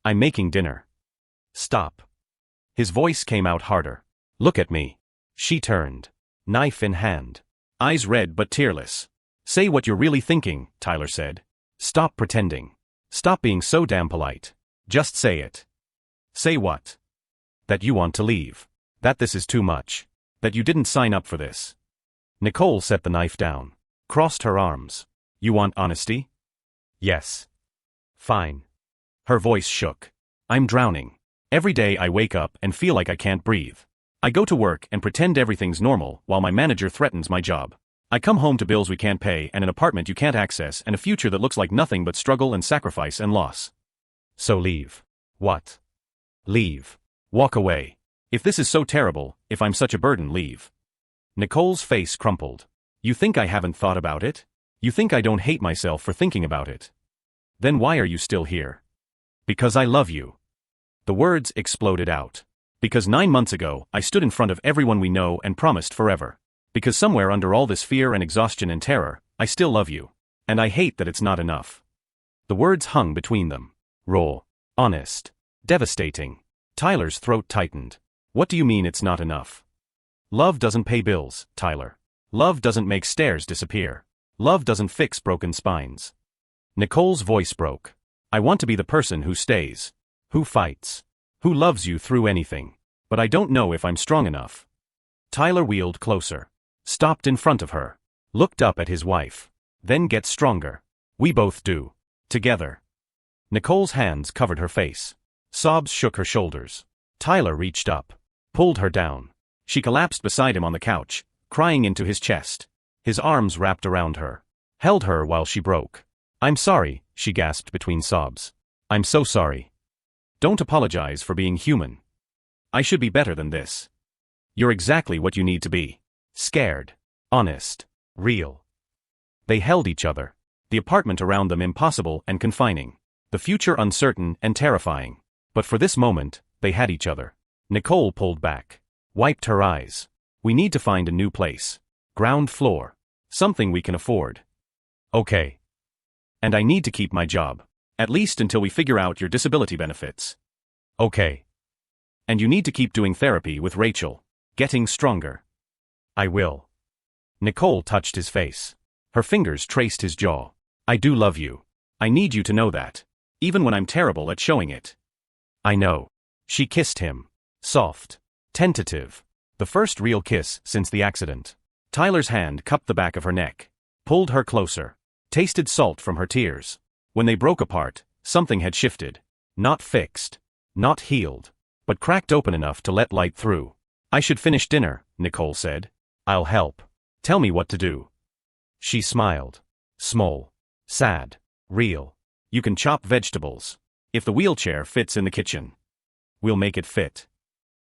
I'm making dinner. Stop. His voice came out harder. Look at me. She turned. Knife in hand. Eyes red but tearless. Say what you're really thinking, Tyler said. Stop pretending. Stop being so damn polite. Just say it. Say what? That you want to leave. That this is too much. That you didn't sign up for this. Nicole set the knife down. Crossed her arms. You want honesty? Yes. Fine. Her voice shook. I'm drowning. Every day I wake up and feel like I can't breathe. I go to work and pretend everything's normal while my manager threatens my job. I come home to bills we can't pay and an apartment you can't access and a future that looks like nothing but struggle and sacrifice and loss. So leave. What? Leave. Walk away. If this is so terrible, if I'm such a burden, leave. Nicole's face crumpled. You think I haven't thought about it? You think I don't hate myself for thinking about it? Then why are you still here? Because I love you. The words exploded out. Because 9 months ago, I stood in front of everyone we know and promised forever. Because somewhere under all this fear and exhaustion and terror, I still love you. And I hate that it's not enough. The words hung between them. Raw. Honest. Devastating. Tyler's throat tightened. What do you mean it's not enough? Love doesn't pay bills, Tyler. Love doesn't make stairs disappear. Love doesn't fix broken spines. Nicole's voice broke. I want to be the person who stays. Who fights. Who loves you through anything. But I don't know if I'm strong enough. Tyler wheeled closer. Stopped in front of her. Looked up at his wife. Then get stronger. We both do. Together. Nicole's hands covered her face. Sobs shook her shoulders. Tyler reached up. Pulled her down. She collapsed beside him on the couch, crying into his chest. His arms wrapped around her. Held her while she broke. I'm sorry, she gasped between sobs. I'm so sorry. Don't apologize for being human. I should be better than this. You're exactly what you need to be. Scared. Honest. Real. They held each other. The apartment around them impossible and confining. The future uncertain and terrifying. But for this moment, they had each other. Nicole pulled back. Wiped her eyes. We need to find a new place. Ground floor. Something we can afford. Okay. And I need to keep my job. At least until we figure out your disability benefits. Okay. And you need to keep doing therapy with Rachel. Getting stronger. I will. Nicole touched his face. Her fingers traced his jaw. I do love you. I need you to know that. Even when I'm terrible at showing it. I know. She kissed him. Soft. Tentative. The first real kiss since the accident. Tyler's hand cupped the back of her neck. Pulled her closer. Tasted salt from her tears. When they broke apart, something had shifted. Not fixed. Not healed. But cracked open enough to let light through. I should finish dinner, Nicole said. I'll help. Tell me what to do. She smiled. Small. Sad. Real. You can chop vegetables. If the wheelchair fits in the kitchen. We'll make it fit.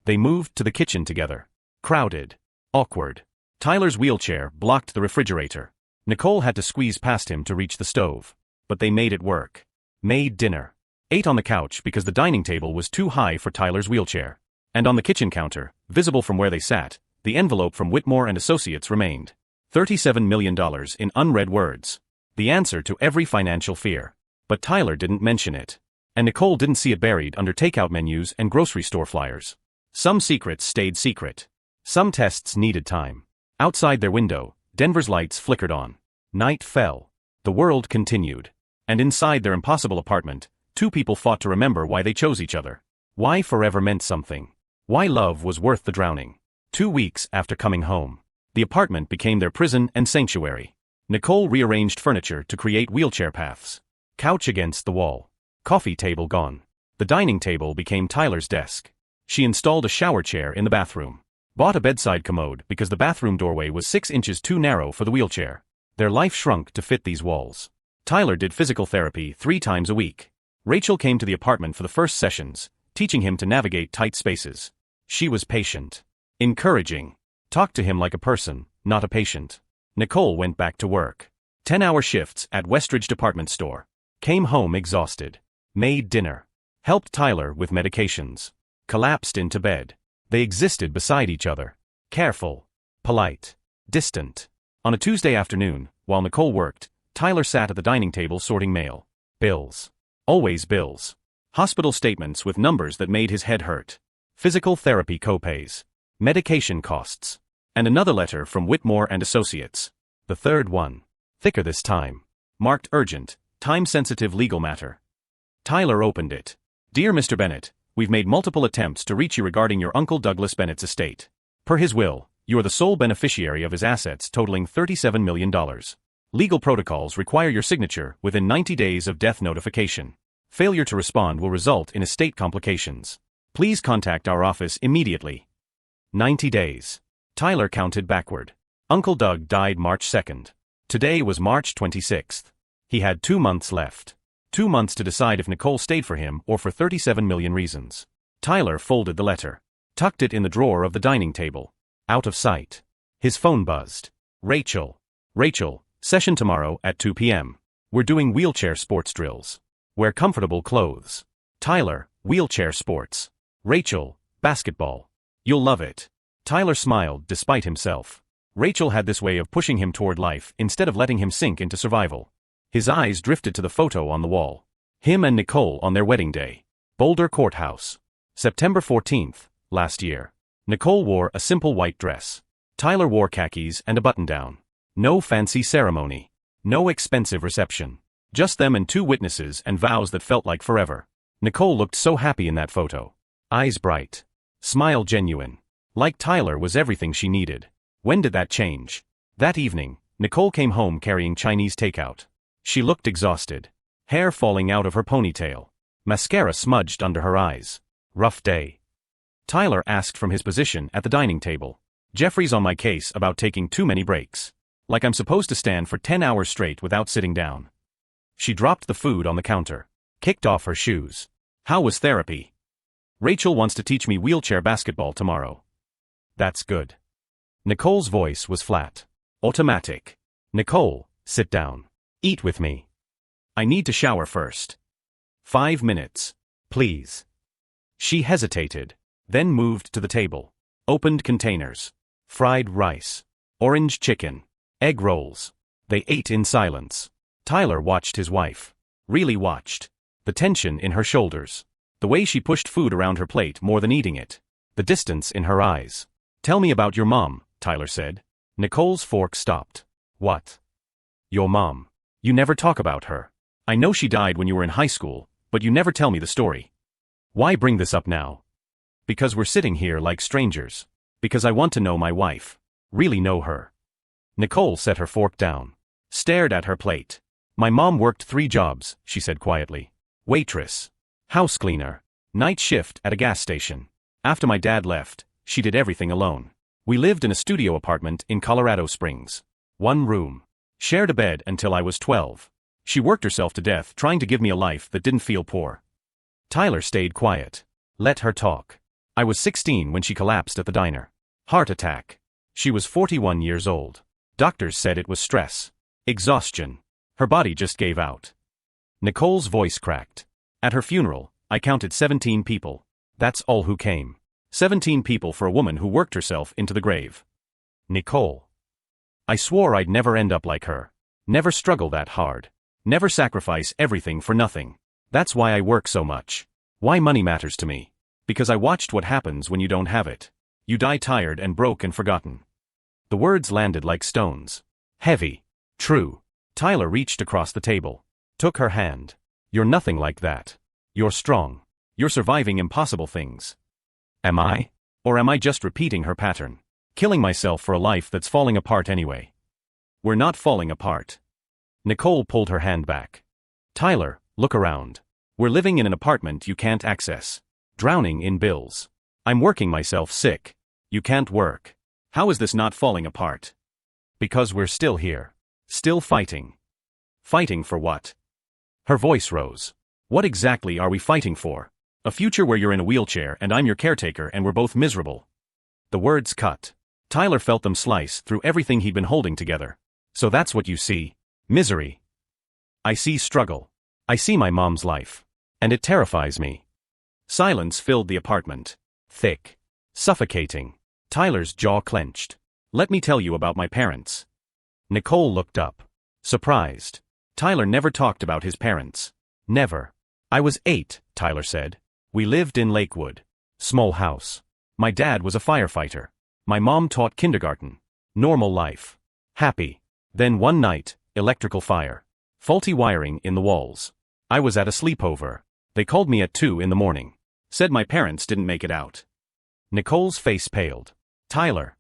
They moved to the kitchen together. Crowded. Awkward. Tyler's wheelchair blocked the refrigerator. Nicole had to squeeze past him to reach the stove. But they made it work. Made dinner. Ate on the couch because the dining table was too high for Tyler's wheelchair. And on the kitchen counter, visible from where they sat, the envelope from Whitmore and Associates remained. $37 million in unread words. The answer to every financial fear. But Tyler didn't mention it. And Nicole didn't see it buried under takeout menus and grocery store flyers. Some secrets stayed secret. Some tests needed time. Outside their window, Denver's lights flickered on. Night fell. The world continued. And inside their impossible apartment, two people fought to remember why they chose each other. Why forever meant something. Why love was worth the drowning. 2 weeks after coming home, the apartment became their prison and sanctuary. Nicole rearranged furniture to create wheelchair paths. Couch against the wall. Coffee table gone. The dining table became Tyler's desk. She installed a shower chair in the bathroom. Bought a bedside commode because the bathroom doorway was 6 inches too narrow for the wheelchair. Their life shrunk to fit these walls. Tyler did physical therapy 3 times a week. Rachel came to the apartment for the first sessions, teaching him to navigate tight spaces. She was patient. Encouraging. Talked to him like a person, not a patient. Nicole went back to work. 10-hour shifts at Westridge department store. Came home exhausted. Made dinner. Helped Tyler with medications. Collapsed into bed. They existed beside each other. Careful. Polite. Distant. On a Tuesday afternoon, while Nicole worked, Tyler sat at the dining table sorting mail. Bills. Always bills. Hospital statements with numbers that made his head hurt. Physical therapy copays. Medication costs. And another letter from Whitmore and Associates. The third one. Thicker this time. Marked urgent, time-sensitive legal matter. Tyler opened it. Dear Mr. Bennett, we've made multiple attempts to reach you regarding your Uncle Douglas Bennett's estate. Per his will, you are the sole beneficiary of his assets totaling $37 million. Legal protocols require your signature within 90 days of death notification. Failure to respond will result in estate complications. Please contact our office immediately. 90 days. Tyler counted backward. Uncle Doug died March 2nd. Today was March 26th. He had 2 months left. 2 months to decide if Nicole stayed for him or for 37 million reasons. Tyler folded the letter. Tucked it in the drawer of the dining table. Out of sight. His phone buzzed. Rachel. Rachel, session tomorrow at 2 p.m. We're doing wheelchair sports drills. Wear comfortable clothes. Tyler, wheelchair sports. Rachel, basketball. You'll love it. Tyler smiled despite himself. Rachel had this way of pushing him toward life instead of letting him sink into survival. His eyes drifted to the photo on the wall. Him and Nicole on their wedding day. Boulder Courthouse. September 14th, last year. Nicole wore a simple white dress. Tyler wore khakis and a button-down. No fancy ceremony. No expensive reception. Just them and 2 witnesses and vows that felt like forever. Nicole looked so happy in that photo. Eyes bright. Smile genuine. Like Tyler was everything she needed. When did that change? That evening, Nicole came home carrying Chinese takeout. She looked exhausted. Hair falling out of her ponytail. Mascara smudged under her eyes. Rough day. Tyler asked from his position at the dining table. Jeffrey's on my case about taking too many breaks. Like I'm supposed to stand for 10 hours straight without sitting down. She dropped the food on the counter. Kicked off her shoes. How was therapy? Rachel wants to teach me wheelchair basketball tomorrow. That's good. Nicole's voice was flat. Automatic. Nicole, sit down. Eat with me. I need to shower first. 5 minutes. Please. She hesitated, then moved to the table. Opened containers. Fried rice. Orange chicken. Egg rolls. They ate in silence. Tyler watched his wife. Really watched. The tension in her shoulders. The way she pushed food around her plate more than eating it. The distance in her eyes. Tell me about your mom, Tyler said. Nicole's fork stopped. What? Your mom. You never talk about her. I know she died when you were in high school, but you never tell me the story. Why bring this up now? Because we're sitting here like strangers. Because I want to know my wife. Really know her. Nicole set her fork down. Stared at her plate. My mom worked 3 jobs, she said quietly. Waitress. House cleaner. Night shift at a gas station. After my dad left, she did everything alone. We lived in a studio apartment in Colorado Springs. 1 room. Shared a bed until I was 12. She worked herself to death trying to give me a life that didn't feel poor. Tyler stayed quiet. Let her talk. I was 16 when she collapsed at the diner. Heart attack. She was 41 years old. Doctors said it was stress. Exhaustion. Her body just gave out. Nicole's voice cracked. At her funeral, I counted 17 people. That's all who came. 17 people for a woman who worked herself into the grave. Nicole. I swore I'd never end up like her. Never struggle that hard. Never sacrifice everything for nothing. That's why I work so much. Why money matters to me. Because I watched what happens when you don't have it. You die tired and broke and forgotten. The words landed like stones. Heavy. True. Tyler reached across the table. Took her hand. You're nothing like that. You're strong. You're surviving impossible things. Am I? Or am I just repeating her pattern? Killing myself for a life that's falling apart anyway. We're not falling apart. Nicole pulled her hand back. Tyler, look around. We're living in an apartment you can't access. Drowning in bills. I'm working myself sick. You can't work. How is this not falling apart? Because we're still here. Still fighting. Fighting for what? Her voice rose. What exactly are we fighting for? A future where you're in a wheelchair and I'm your caretaker and we're both miserable. The words cut. Tyler felt them slice through everything he'd been holding together. So that's what you see. Misery. I see struggle. I see my mom's life. And it terrifies me. Silence filled the apartment. Thick. Suffocating. Tyler's jaw clenched. Let me tell you about my parents. Nicole looked up. Surprised. Tyler never talked about his parents. Never. I was 8, Tyler said. We lived in Lakewood. Small house. My dad was a firefighter. My mom taught kindergarten. Normal life. Happy. Then one night, electrical fire. Faulty wiring in the walls. I was at a sleepover. They called me at 2 in the morning. Said my parents didn't make it out. Nicole's face paled. Tyler.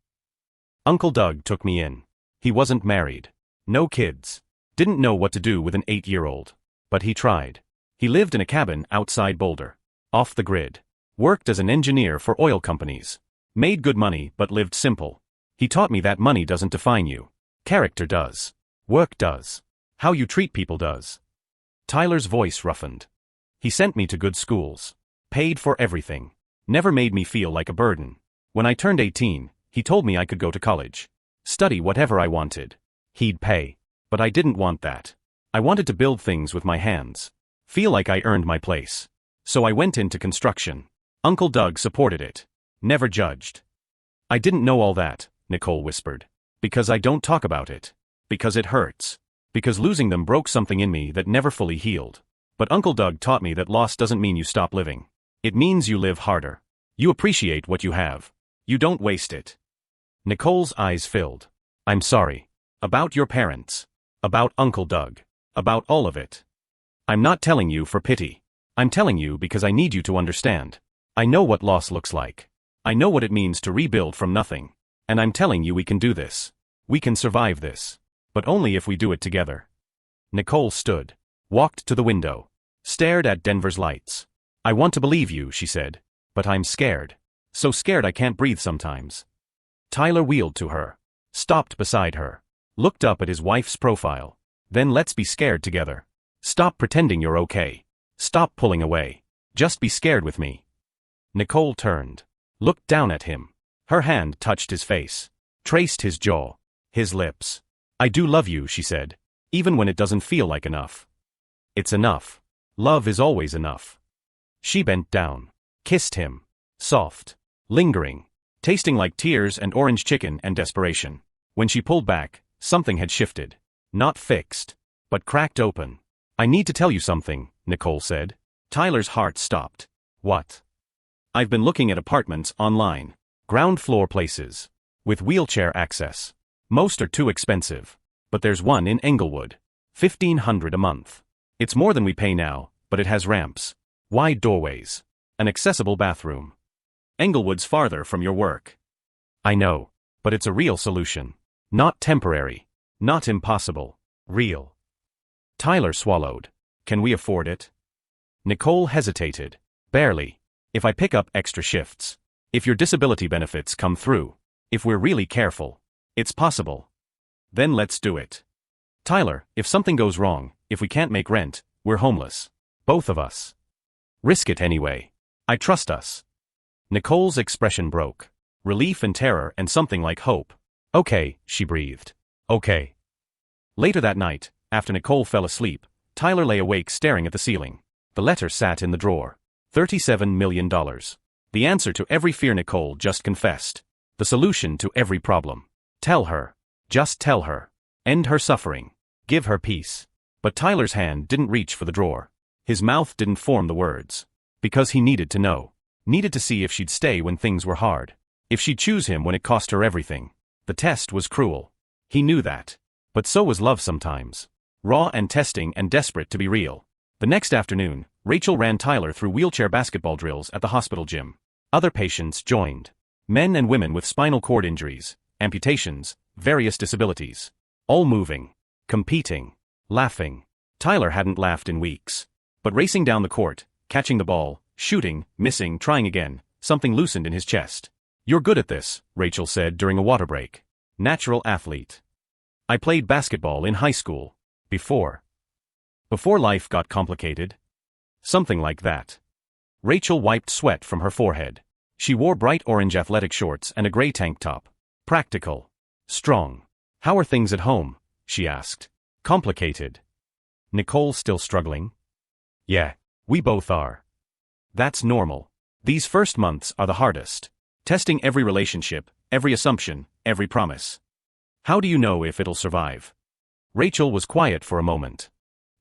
Uncle Doug took me in. He wasn't married. No kids. Didn't know what to do with an 8-year-old. But he tried. He lived in a cabin outside Boulder. Off the grid. Worked as an engineer for oil companies. Made good money but lived simple. He taught me that money doesn't define you. Character does. Work does. How you treat people does. Tyler's voice roughened. He sent me to good schools. Paid for everything. Never made me feel like a burden. When I turned 18, he told me I could go to college. Study whatever I wanted. He'd pay. But I didn't want that. I wanted to build things with my hands. Feel like I earned my place. So I went into construction. Uncle Doug supported it. Never judged. I didn't know all that, Nicole whispered. Because I don't talk about it. Because it hurts. Because losing them broke something in me that never fully healed. But Uncle Doug taught me that loss doesn't mean you stop living. It means you live harder. You appreciate what you have. You don't waste it. Nicole's eyes filled. I'm sorry. About your parents. About Uncle Doug. About all of it. I'm not telling you for pity. I'm telling you because I need you to understand. I know what loss looks like. I know what it means to rebuild from nothing. And I'm telling you we can do this. We can survive this. But only if we do it together. Nicole stood. Walked to the window. Stared at Denver's lights. I want to believe you, she said. But I'm scared. So scared I can't breathe sometimes. Tyler wheeled to her. Stopped beside her. Looked up at his wife's profile. Then let's be scared together. Stop pretending you're okay. Stop pulling away. Just be scared with me. Nicole turned. Looked down at him. Her hand touched his face. Traced his jaw. His lips. I do love you, she said. Even when it doesn't feel like enough. It's enough. Love is always enough. She bent down. Kissed him. Soft. Lingering. Tasting like tears and orange chicken and desperation. When she pulled back, something had shifted. Not fixed. But cracked open. I need to tell you something, Nicole said. Tyler's heart stopped. What? I've been looking at apartments online. Ground floor places. With wheelchair access. Most are too expensive. But there's one in Englewood. $1,500 a month. It's more than we pay now, but it has ramps. Wide doorways. An accessible bathroom. Englewood's farther from your work. I know. But it's a real solution. Not temporary. Not impossible. Real. Tyler swallowed. Can we afford it? Nicole hesitated. Barely. If I pick up extra shifts. If your disability benefits come through. If we're really careful. It's possible. Then let's do it. Tyler, if something goes wrong, if we can't make rent, we're homeless. Both of us. Risk it anyway. I trust us. Nicole's expression broke. Relief and terror and something like hope. Okay, she breathed. Okay. Later that night, after Nicole fell asleep, Tyler lay awake staring at the ceiling. The letter sat in the drawer. $37 million. The answer to every fear Nicole just confessed. The solution to every problem. Tell her. Just tell her. End her suffering. Give her peace. But Tyler's hand didn't reach for the drawer. His mouth didn't form the words. Because he needed to know. Needed to see if she'd stay when things were hard. If she'd choose him when it cost her everything. The test was cruel. He knew that. But so was love sometimes. Raw and testing and desperate to be real. The next afternoon, Rachel ran Tyler through wheelchair basketball drills at the hospital gym. Other patients joined. Men and women with spinal cord injuries, amputations, various disabilities. All moving. Competing. Laughing. Tyler hadn't laughed in weeks. But racing down the court, catching the ball, shooting, missing, trying again, something loosened in his chest. You're good at this, Rachel said during a water break. Natural athlete. I played basketball in high school. Before life got complicated. Something like that. Rachel wiped sweat from her forehead. She wore bright orange athletic shorts and a gray tank top. Practical. Strong. How are things at home? She asked. Complicated. Nicole still struggling? Yeah, we both are. That's normal. These first months are the hardest. Testing every relationship, every assumption, every promise. How do you know if it'll survive? Rachel was quiet for a moment.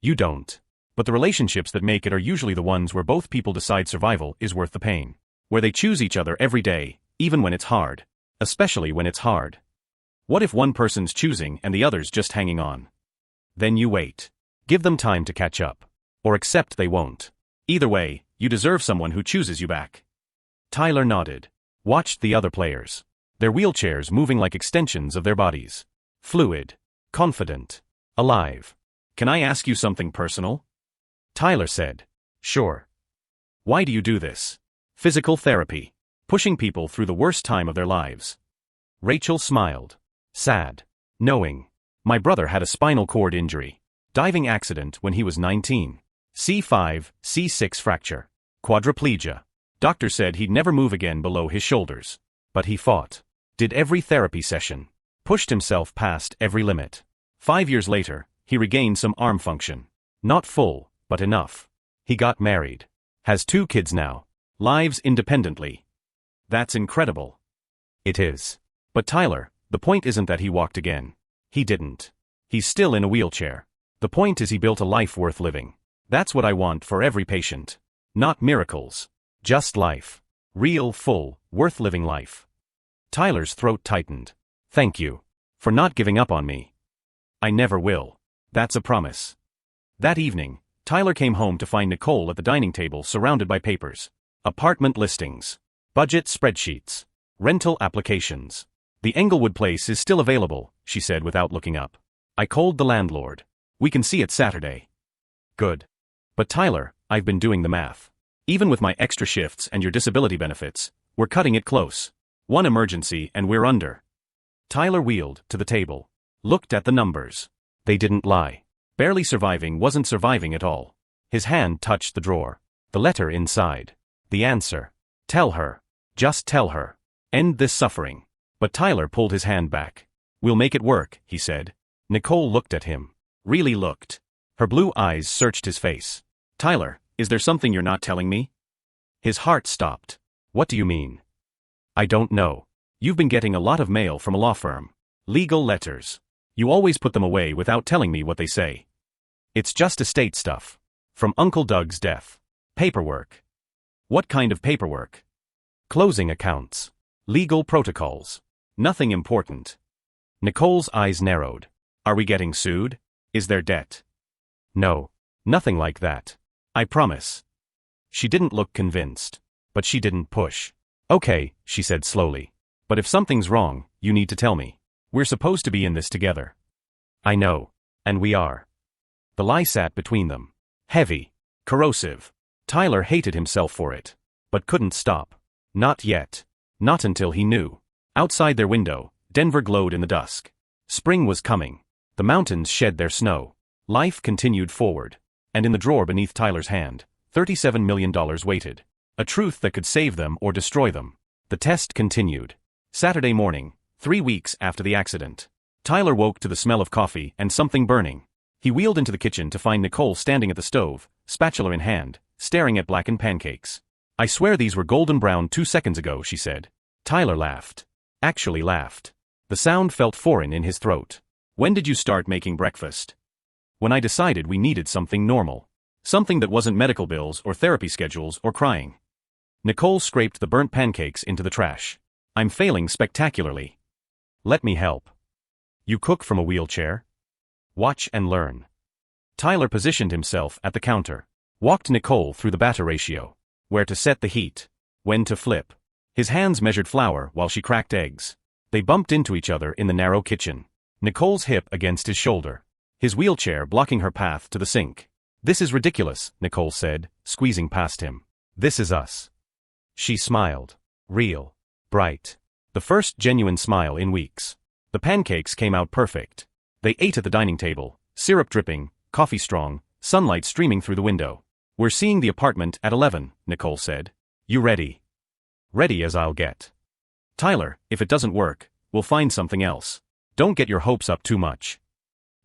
You don't. But the relationships that make it are usually the ones where both people decide survival is worth the pain. Where they choose each other every day, even when it's hard. Especially when it's hard. What if one person's choosing and the other's just hanging on? Then you wait. Give them time to catch up. Or accept they won't. Either way, you deserve someone who chooses you back. Tyler nodded. Watched the other players. Their wheelchairs moving like extensions of their bodies. Fluid. Confident. Alive. Can I ask you something personal? Tyler said. Sure. Why do you do this? Physical therapy. Pushing people through the worst time of their lives. Rachel smiled. Sad. Knowing. My brother had a spinal cord injury. Diving accident when he was 19. C5, C6 fracture. Quadriplegia. Doctor said he'd never move again below his shoulders. But he fought. Did every therapy session. Pushed himself past every limit. 5 years later, he regained some arm function. Not full, but enough. He got married. Has 2 kids now. Lives independently. That's incredible. It is. But Tyler, the point isn't that he walked again. He didn't. He's still in a wheelchair. The point is he built a life worth living. That's what I want for every patient. Not miracles. Just life. Real, full, worth living life. Tyler's throat tightened. Thank you. For not giving up on me. I never will. That's a promise. That evening, Tyler came home to find Nicole at the dining table surrounded by papers. Apartment listings. Budget spreadsheets. Rental applications. The Englewood place is still available, she said without looking up. I called the landlord. We can see it Saturday. Good. But Tyler, I've been doing the math. Even with my extra shifts and your disability benefits, we're cutting it close. One emergency and we're under. Tyler wheeled to the table. Looked at the numbers. They didn't lie. Barely surviving wasn't surviving at all. His hand touched the drawer. The letter inside. The answer. Tell her. Just tell her. End this suffering. But Tyler pulled his hand back. We'll make it work, he said. Nicole looked at him. Really looked. Her blue eyes searched his face. Tyler, is there something you're not telling me? His heart stopped. What do you mean? I don't know. You've been getting a lot of mail from a law firm. Legal letters. You always put them away without telling me what they say. It's just estate stuff. From Uncle Doug's death. Paperwork. What kind of paperwork? Closing accounts. Legal protocols. Nothing important. Nicole's eyes narrowed. Are we getting sued? Is there debt? No. Nothing like that. I promise. She didn't look convinced. But she didn't push. Okay, she said slowly. But if something's wrong, you need to tell me. We're supposed to be in this together. I know. And we are. The lie sat between them. Heavy. Corrosive. Tyler hated himself for it. But couldn't stop. Not yet. Not until he knew. Outside their window, Denver glowed in the dusk. Spring was coming. The mountains shed their snow. Life continued forward. And in the drawer beneath Tyler's hand, $37 million waited. A truth that could save them or destroy them. The test continued. Saturday morning, 3 weeks after the accident. Tyler woke to the smell of coffee and something burning. He wheeled into the kitchen to find Nicole standing at the stove, spatula in hand, staring at blackened pancakes. I swear these were golden brown 2 seconds ago, she said. Tyler laughed. Actually laughed. The sound felt foreign in his throat. When did you start making breakfast? When I decided we needed something normal. Something that wasn't medical bills or therapy schedules or crying. Nicole scraped the burnt pancakes into the trash. I'm failing spectacularly. Let me help. You cook from a wheelchair? Watch and learn. Tyler positioned himself at the counter. Walked Nicole through the batter ratio. Where to set the heat. When to flip. His hands measured flour while she cracked eggs. They bumped into each other in the narrow kitchen. Nicole's hip against his shoulder. His wheelchair blocking her path to the sink. This is ridiculous, Nicole said, squeezing past him. This is us. She smiled. Real. Bright. The first genuine smile in weeks. The pancakes came out perfect. They ate at the dining table, syrup dripping, coffee strong, sunlight streaming through the window. We're seeing the apartment at 11, Nicole said. You ready? Ready as I'll get. Tyler, if it doesn't work, we'll find something else. Don't get your hopes up too much.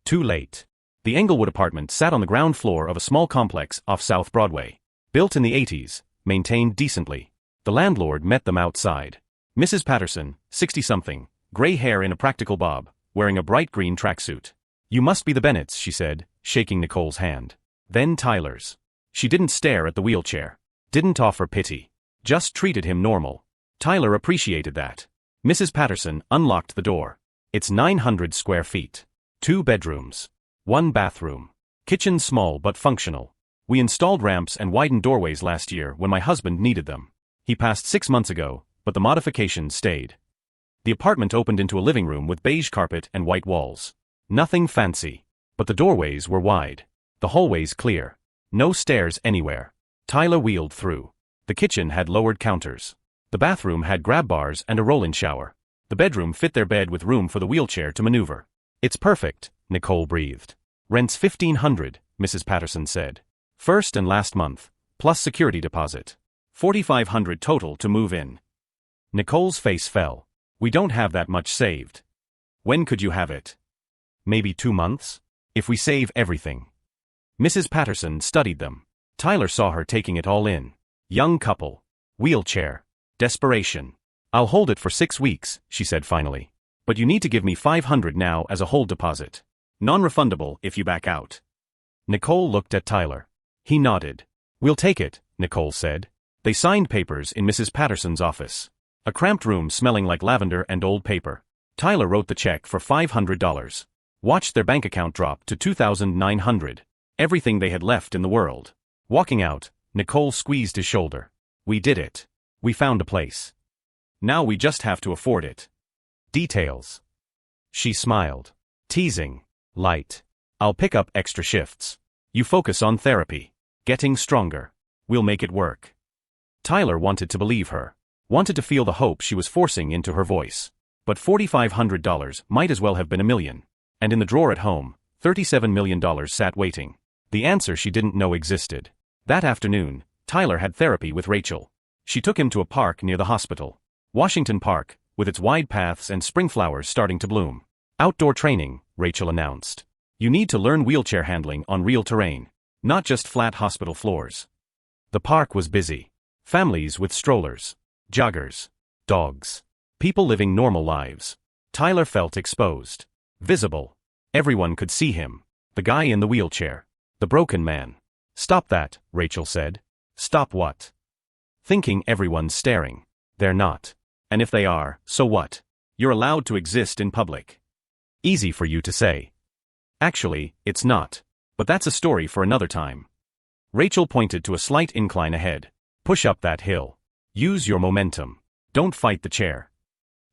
Too late. The Englewood apartment sat on the ground floor of a small complex off South Broadway. Built in the 80s, maintained decently. The landlord met them outside. Mrs. Patterson, 60-something, gray hair in a practical bob, wearing a bright green tracksuit. You must be the Bennetts, she said, shaking Nicole's hand. Then Tyler's. She didn't stare at the wheelchair. Didn't offer pity. Just treated him normal. Tyler appreciated that. Mrs. Patterson unlocked the door. It's 900 square feet. 2 bedrooms. 1 bathroom. Kitchen small but functional. We installed ramps and widened doorways last year when my husband needed them. He passed 6 months ago, but the modifications stayed. The apartment opened into a living room with beige carpet and white walls. Nothing fancy. But the doorways were wide. The hallways clear. No stairs anywhere. Tyler wheeled through. The kitchen had lowered counters. The bathroom had grab bars and a roll-in shower. The bedroom fit their bed with room for the wheelchair to maneuver. It's perfect, Nicole breathed. Rent's $1,500, Mrs. Patterson said. First and last month, plus security deposit. $4,500 total to move in. Nicole's face fell. We don't have that much saved. When could you have it? Maybe 2 months? If we save everything. Mrs. Patterson studied them. Tyler saw her taking it all in. Young couple. Wheelchair. Desperation. I'll hold it for 6 weeks, she said finally. But you need to give me $500 now as a hold deposit. Non-refundable if you back out. Nicole looked at Tyler. He nodded. We'll take it, Nicole said. They signed papers in Mrs. Patterson's office. A cramped room smelling like lavender and old paper. Tyler wrote the check for $500. Watched their bank account drop to $2,900. Everything they had left in the world. Walking out, Nicole squeezed his shoulder. We did it. We found a place. Now we just have to afford it. Details. She smiled. Teasing. Light. I'll pick up extra shifts. You focus on therapy. Getting stronger. We'll make it work. Tyler wanted to believe her. Wanted to feel the hope she was forcing into her voice. But $4,500 might as well have been $1 million. And in the drawer at home, $37 million sat waiting. The answer she didn't know existed. That afternoon, Tyler had therapy with Rachel. She took him to a park near the hospital. Washington Park, with its wide paths and spring flowers starting to bloom. Outdoor training, Rachel announced. You need to learn wheelchair handling on real terrain, not just flat hospital floors. The park was busy. Families with strollers, joggers, dogs, people living normal lives. Tyler felt exposed, visible. Everyone could see him. The guy in the wheelchair. The broken man. Stop that, Rachel said. Stop what? Thinking everyone's staring. They're not. And if they are, so what? You're allowed to exist in public. Easy for you to say. Actually, it's not. But that's a story for another time. Rachel pointed to a slight incline ahead. Push up that hill. Use your momentum. Don't fight the chair.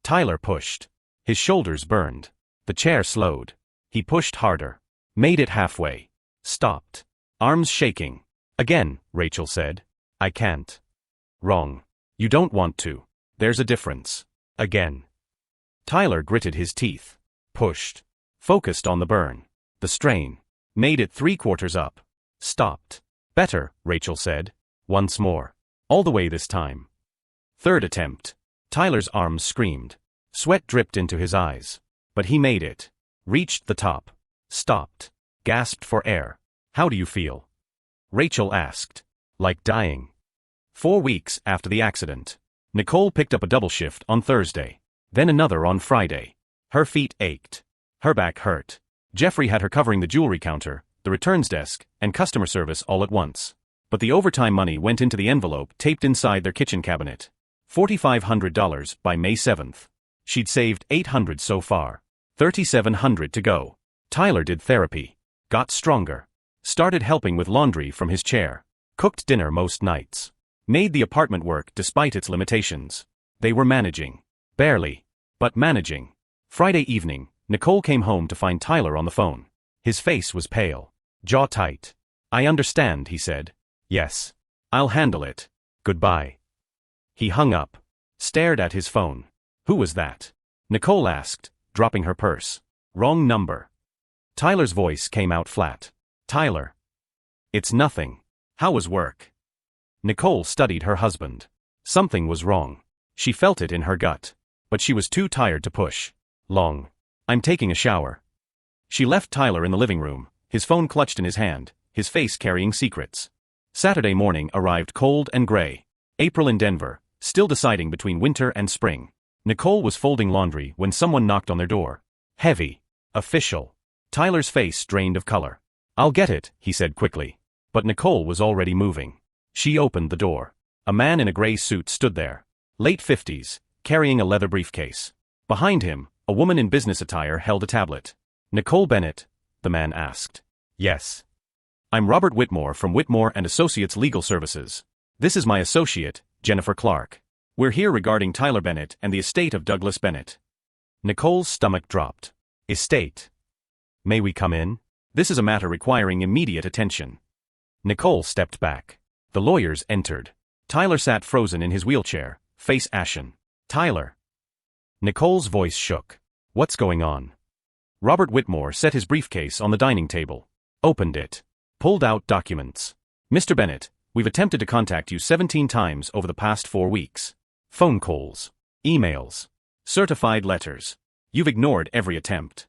Tyler pushed. His shoulders burned. The chair slowed. He pushed harder. Made it halfway. Stopped. Arms shaking. Again, Rachel said. I can't. Wrong. You don't want to. There's a difference. Again. Tyler gritted his teeth. Pushed. Focused on the burn. The strain. Made it 3/4 up. Stopped. Better, Rachel said. Once more. All the way this time. Third attempt. Tyler's arms screamed. Sweat dripped into his eyes. But he made it. Reached the top. Stopped. Gasped for air. How do you feel? Rachel asked. Like dying. 4 weeks after the accident. Nicole picked up a double shift on Thursday. Then another on Friday. Her feet ached. Her back hurt. Jeffrey had her covering the jewelry counter, the returns desk, and customer service all at once. But the overtime money went into the envelope taped inside their kitchen cabinet. $4,500 by May 7th. She'd saved $800 so far. $3,700 to go. Tyler did therapy. Got stronger. Started helping with laundry from his chair. Cooked dinner most nights. Made the apartment work despite its limitations. They were managing. Barely. But managing. Friday evening, Nicole came home to find Tyler on the phone. His face was pale. Jaw tight. I understand, he said. Yes. I'll handle it. Goodbye. He hung up. Stared at his phone. Who was that? Nicole asked, dropping her purse. Wrong number. Tyler's voice came out flat. Tyler. It's nothing. How was work? Nicole studied her husband. Something was wrong. She felt it in her gut. But she was too tired to push. Long. I'm taking a shower. She left Tyler in the living room, his phone clutched in his hand, his face carrying secrets. Saturday morning arrived cold and gray. April in Denver, still deciding between winter and spring. Nicole was folding laundry when someone knocked on their door. Heavy. Official. Tyler's face drained of color. I'll get it, he said quickly. But Nicole was already moving. She opened the door. A man in a gray suit stood there. Late 50s, carrying a leather briefcase. Behind him, a woman in business attire held a tablet. Nicole Bennett? The man asked. Yes. I'm Robert Whitmore from Whitmore & Associates Legal Services. This is my associate, Jennifer Clark. We're here regarding Tyler Bennett and the estate of Douglas Bennett. Nicole's stomach dropped. Estate. May we come in? This is a matter requiring immediate attention. Nicole stepped back. The lawyers entered. Tyler sat frozen in his wheelchair, face ashen. Tyler. Nicole's voice shook. What's going on? Robert Whitmore set his briefcase on the dining table. Opened it. Pulled out documents. Mr. Bennett, we've attempted to contact you 17 times over the past 4 weeks. Phone calls. Emails. Certified letters. You've ignored every attempt.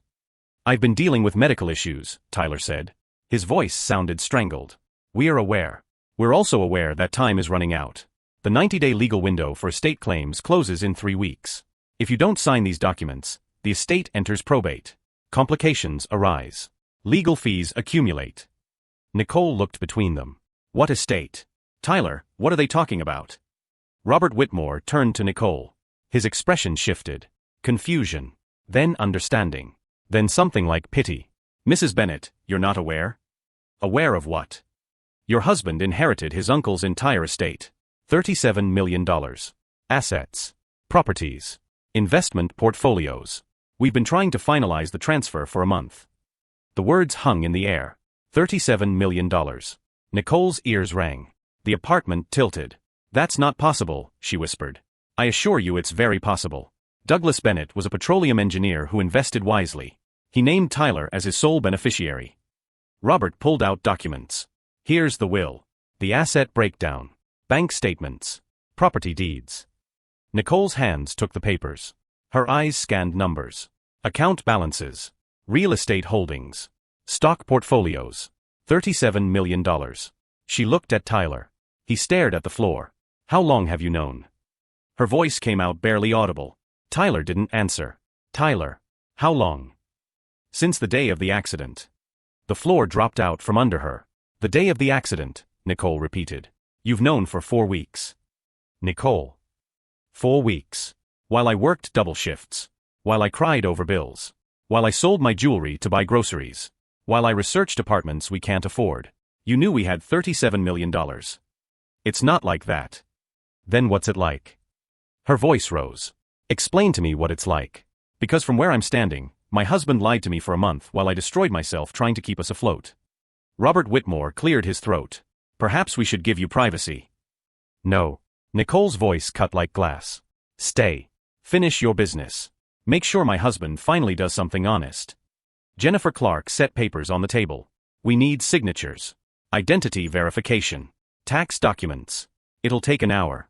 I've been dealing with medical issues, Tyler said. His voice sounded strangled. We're aware. We're also aware that time is running out. The 90-day legal window for estate claims closes in 3 weeks. If you don't sign these documents, the estate enters probate. Complications arise. Legal fees accumulate. Nicole looked between them. What estate? Tyler, what are they talking about? Robert Whitmore turned to Nicole. His expression shifted. Confusion. Then understanding. Then something like pity. Mrs. Bennett, you're not aware? Aware of what? Your husband inherited his uncle's entire estate. $37 million. Assets. Properties. Investment portfolios. We've been trying to finalize the transfer for a month. The words hung in the air. $37 million. Nicole's ears rang. The apartment tilted. That's not possible, she whispered. I assure you it's very possible. Douglas Bennett was a petroleum engineer who invested wisely. He named Tyler as his sole beneficiary. Robert pulled out documents. Here's the will. The asset breakdown. Bank statements. Property deeds. Nicole's hands took the papers. Her eyes scanned numbers. Account balances. Real estate holdings. Stock portfolios. $37 million. She looked at Tyler. He stared at the floor. How long have you known? Her voice came out barely audible. Tyler didn't answer. Tyler. How long? Since the day of the accident. The floor dropped out from under her. The day of the accident, Nicole repeated. You've known for 4 weeks. Nicole. 4 weeks. While I worked double shifts. While I cried over bills. While I sold my jewelry to buy groceries. While I researched apartments we can't afford. You knew we had $37 million. It's not like that. Then what's it like? Her voice rose. Explain to me what it's like. Because from where I'm standing, my husband lied to me for a month while I destroyed myself trying to keep us afloat. Robert Whitmore cleared his throat. Perhaps we should give you privacy. No. Nicole's voice cut like glass. Stay. Finish your business. Make sure my husband finally does something honest. Jennifer Clark set papers on the table. We need signatures. Identity verification. Tax documents. It'll take an hour.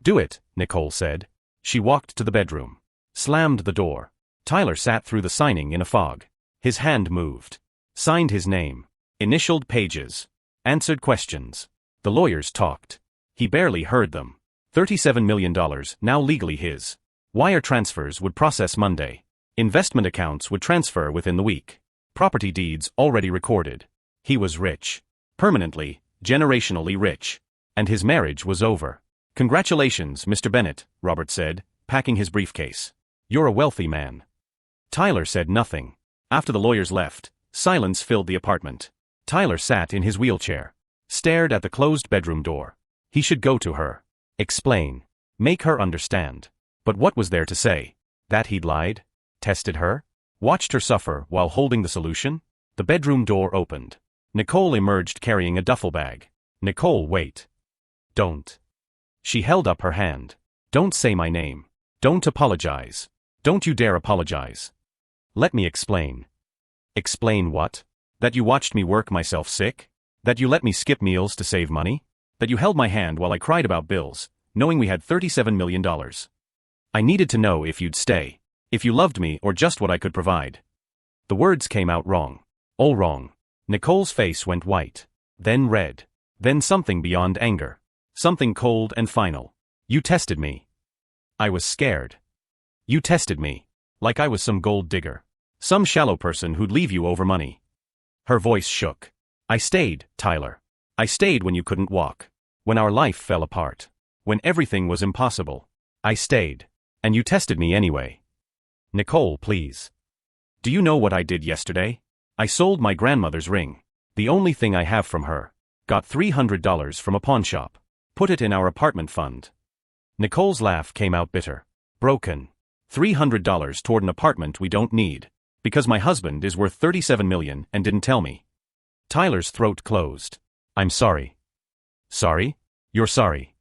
Do it, Nicole said. She walked to the bedroom. Slammed the door. Tyler sat through the signing in a fog. His hand moved. Signed his name. Initialed pages. Answered questions. The lawyers talked. He barely heard them. $37 million, now legally his. Wire transfers would process Monday. Investment accounts would transfer within the week. Property deeds already recorded. He was rich. Permanently, generationally rich. And his marriage was over. Congratulations, Mr. Bennett, Robert said, packing his briefcase. You're a wealthy man. Tyler said nothing. After the lawyers left, silence filled the apartment. Tyler sat in his wheelchair. Stared at the closed bedroom door. He should go to her. Explain. Make her understand. But what was there to say? That he'd lied? Tested her? Watched her suffer while holding the solution? The bedroom door opened. Nicole emerged carrying a duffel bag. Nicole, wait. Don't. She held up her hand. Don't say my name. Don't apologize. Don't you dare apologize. Let me explain. Explain what? That you watched me work myself sick? That you let me skip meals to save money? That you held my hand while I cried about bills, knowing we had $37 million. I needed to know if you'd stay. If you loved me or just what I could provide. The words came out wrong. All wrong. Nicole's face went white. Then red. Then something beyond anger. Something cold and final. You tested me. I was scared. You tested me. Like I was some gold digger. Some shallow person who'd leave you over money. Her voice shook. I stayed, Tyler. I stayed when you couldn't walk. When our life fell apart. When everything was impossible. I stayed. And you tested me anyway. Nicole, please. Do you know what I did yesterday? I sold my grandmother's ring. The only thing I have from her. Got $300 from a pawn shop. Put it in our apartment fund. Nicole's laugh came out bitter. Broken. $300 toward an apartment we don't need. Because my husband is worth $37 million and didn't tell me. Tyler's throat closed. I'm sorry. Sorry? You're sorry.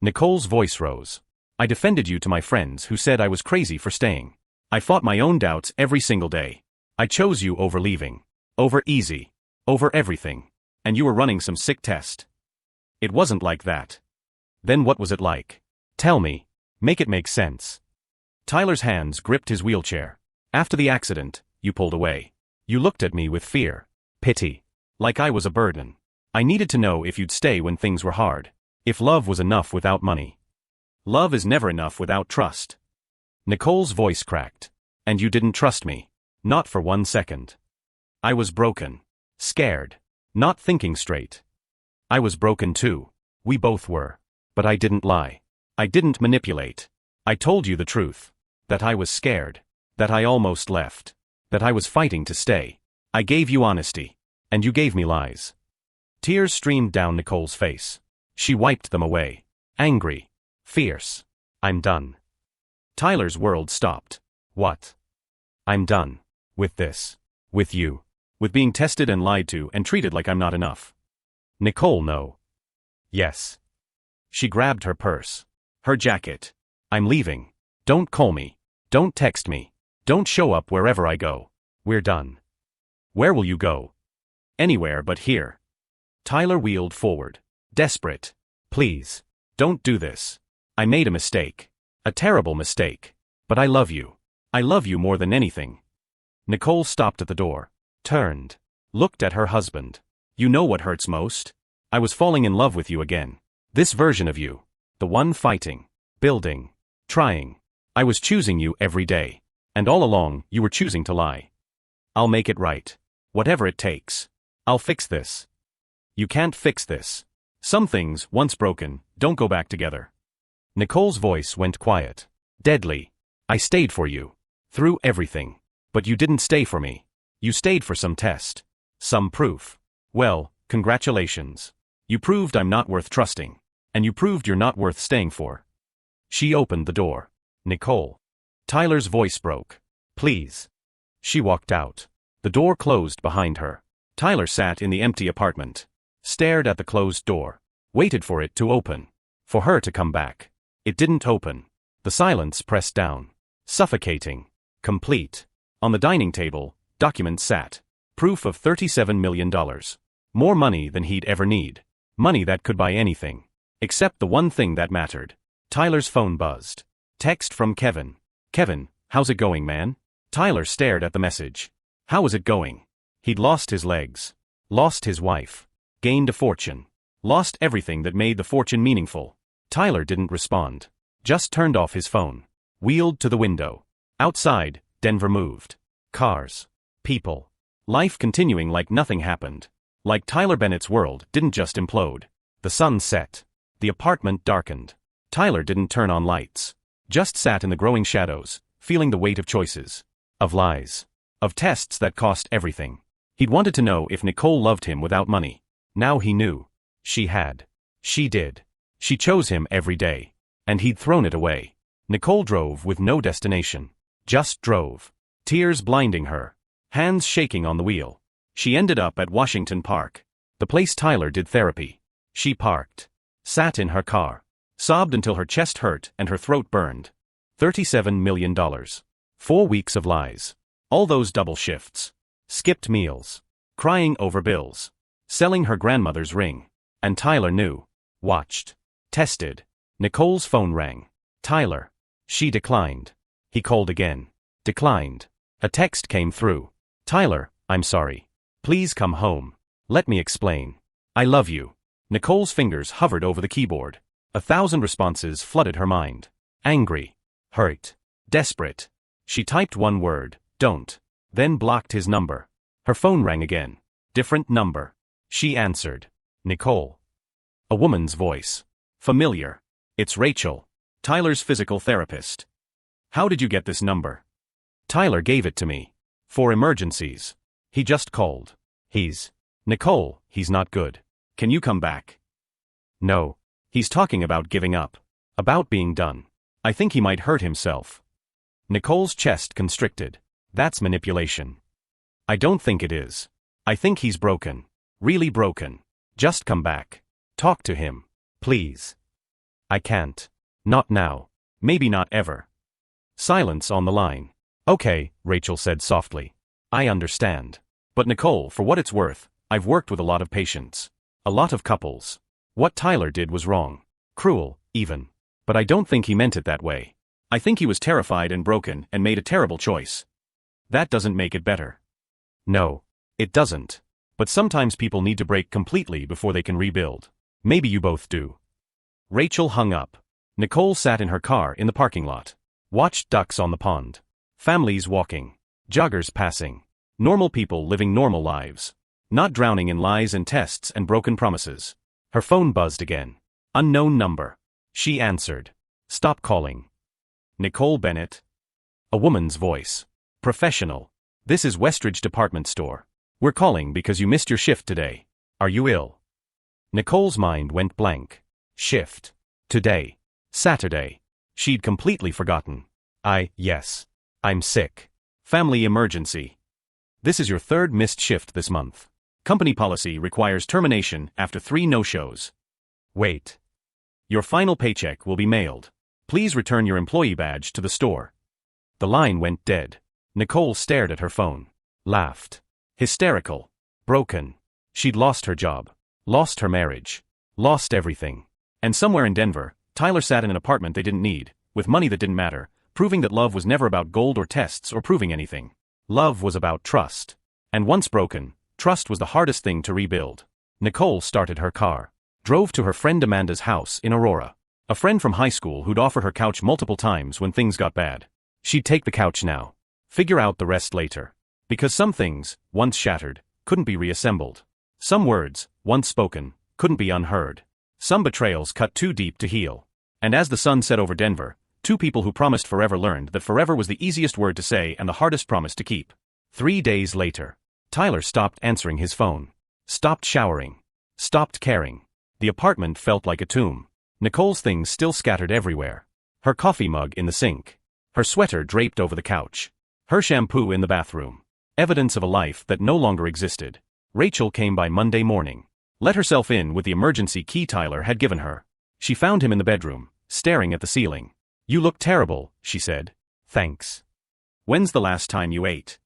Nicole's voice rose. I defended you to my friends who said I was crazy for staying. I fought my own doubts every single day. I chose you over leaving. Over easy. Over everything. And you were running some sick test. It wasn't like that. Then what was it like? Tell me. Make it make sense. Tyler's hands gripped his wheelchair. After the accident, you pulled away. You looked at me with fear. Pity. Like I was a burden. I needed to know if you'd stay when things were hard. If love was enough without money. Love is never enough without trust. Nicole's voice cracked. And you didn't trust me. Not for 1 second. I was broken. Scared. Not thinking straight. I was broken too. We both were. But I didn't lie. I didn't manipulate. I told you the truth. That I was scared. That I almost left. That I was fighting to stay. I gave you honesty. And you gave me lies. Tears streamed down Nicole's face. She wiped them away. Angry. Fierce. I'm done. Tyler's world stopped. What? I'm done. With this. With you. With being tested and lied to and treated like I'm not enough. Nicole, no. Yes. She grabbed her purse. Her jacket. I'm leaving. Don't call me. Don't text me. Don't show up wherever I go. We're done. Where will you go? Anywhere but here. Tyler wheeled forward. Desperate. Please. Don't do this. I made a mistake. A terrible mistake. But I love you. I love you more than anything. Nicole stopped at the door, turned, looked at her husband. You know what hurts most? I was falling in love with you again. This version of you. The one fighting, building, trying. I was choosing you every day. And all along, you were choosing to lie. I'll make it right. Whatever it takes. I'll fix this. You can't fix this. Some things, once broken, don't go back together. Nicole's voice went quiet. Deadly. I stayed for you. Through everything. But you didn't stay for me. You stayed for some test. Some proof. Well, congratulations. You proved I'm not worth trusting. And you proved you're not worth staying for. She opened the door. Nicole. Tyler's voice broke. Please. She walked out. The door closed behind her. Tyler sat in the empty apartment. Stared at the closed door. Waited for it to open. For her to come back. It didn't open. The silence pressed down. Suffocating. Complete. On the dining table, documents sat. Proof of $37 million. More money than he'd ever need. Money that could buy anything. Except the one thing that mattered. Tyler's phone buzzed. Text from Kevin. Kevin, how's it going, man? Tyler stared at the message. How was it going? He'd lost his legs. Lost his wife. Gained a fortune. Lost everything that made the fortune meaningful. Tyler didn't respond. Just turned off his phone. Wheeled to the window. Outside, Denver moved. Cars. People. Life continuing like nothing happened. Like Tyler Bennett's world didn't just implode. The sun set. The apartment darkened. Tyler didn't turn on lights. Just sat in the growing shadows, feeling the weight of choices. Of lies. Of tests that cost everything. He'd wanted to know if Nicole loved him without money. Now he knew. She had. She did. She chose him every day. And he'd thrown it away. Nicole drove with no destination. Just drove. Tears blinding her. Hands shaking on the wheel. She ended up at Washington Park. The place Tyler did therapy. She parked. Sat in her car. Sobbed until her chest hurt and her throat burned. $37 million. 4 weeks of lies. All those double shifts. Skipped meals. Crying over bills. Selling her grandmother's ring. And Tyler knew. Watched. Tested. Nicole's phone rang. Tyler. She declined. He called again. Declined. A text came through. Tyler, I'm sorry. Please come home. Let me explain. I love you. Nicole's fingers hovered over the keyboard. 1,000 responses flooded her mind. Angry. Hurt. Desperate. She typed one word, don't. Then blocked his number. Her phone rang again. Different number. She answered. Nicole. A woman's voice. Familiar. It's Rachel. Tyler's physical therapist. How did you get this number? Tyler gave it to me. For emergencies. He just called. Nicole, he's not good. Can you come back? No. He's talking about giving up. About being done. I think he might hurt himself. Nicole's chest constricted. That's manipulation. I don't think it is. I think he's broken. Really broken. Just come back. Talk to him. Please. I can't. Not now. Maybe not ever. Silence on the line. Okay, Rachel said softly. I understand. But Nicole, for what it's worth, I've worked with a lot of patients. A lot of couples. What Tyler did was wrong. Cruel, even. But I don't think he meant it that way. I think he was terrified and broken and made a terrible choice. That doesn't make it better. No. It doesn't. But sometimes people need to break completely before they can rebuild. Maybe you both do. Rachel hung up. Nicole sat in her car in the parking lot. Watched ducks on the pond. Families walking. Joggers passing. Normal people living normal lives. Not drowning in lies and tests and broken promises. Her phone buzzed again. Unknown number. She answered. Stop calling. Nicole Bennett. A woman's voice. Professional. This is Westridge Department Store. We're calling because you missed your shift today. Are you ill? Nicole's mind went blank. Shift. Today. Saturday. She'd completely forgotten. Yes. I'm sick. Family emergency. This is your 3rd missed shift this month. Company policy requires termination after 3 no-shows. Wait. Your final paycheck will be mailed. Please return your employee badge to the store. The line went dead. Nicole stared at her phone. Laughed. Hysterical. Broken. She'd lost her job. Lost her marriage. Lost everything. And somewhere in Denver, Tyler sat in an apartment they didn't need, with money that didn't matter, proving that love was never about gold or tests or proving anything. Love was about trust. And once broken, trust was the hardest thing to rebuild. Nicole started her car, drove to her friend Amanda's house in Aurora. A friend from high school who'd offered her couch multiple times when things got bad. She'd take the couch now. Figure out the rest later. Because some things, once shattered, couldn't be reassembled. Some words, once spoken, couldn't be unheard. Some betrayals cut too deep to heal. And as the sun set over Denver, two people who promised forever learned that forever was the easiest word to say and the hardest promise to keep. 3 days later, Tyler stopped answering his phone. Stopped showering. Stopped caring. The apartment felt like a tomb. Nicole's things still scattered everywhere. Her coffee mug in the sink. Her sweater draped over the couch. Her shampoo in the bathroom. Evidence of a life that no longer existed. Rachel came by Monday morning. Let herself in with the emergency key Tyler had given her. She found him in the bedroom, staring at the ceiling. "You look terrible," she said. "Thanks. When's the last time you ate?"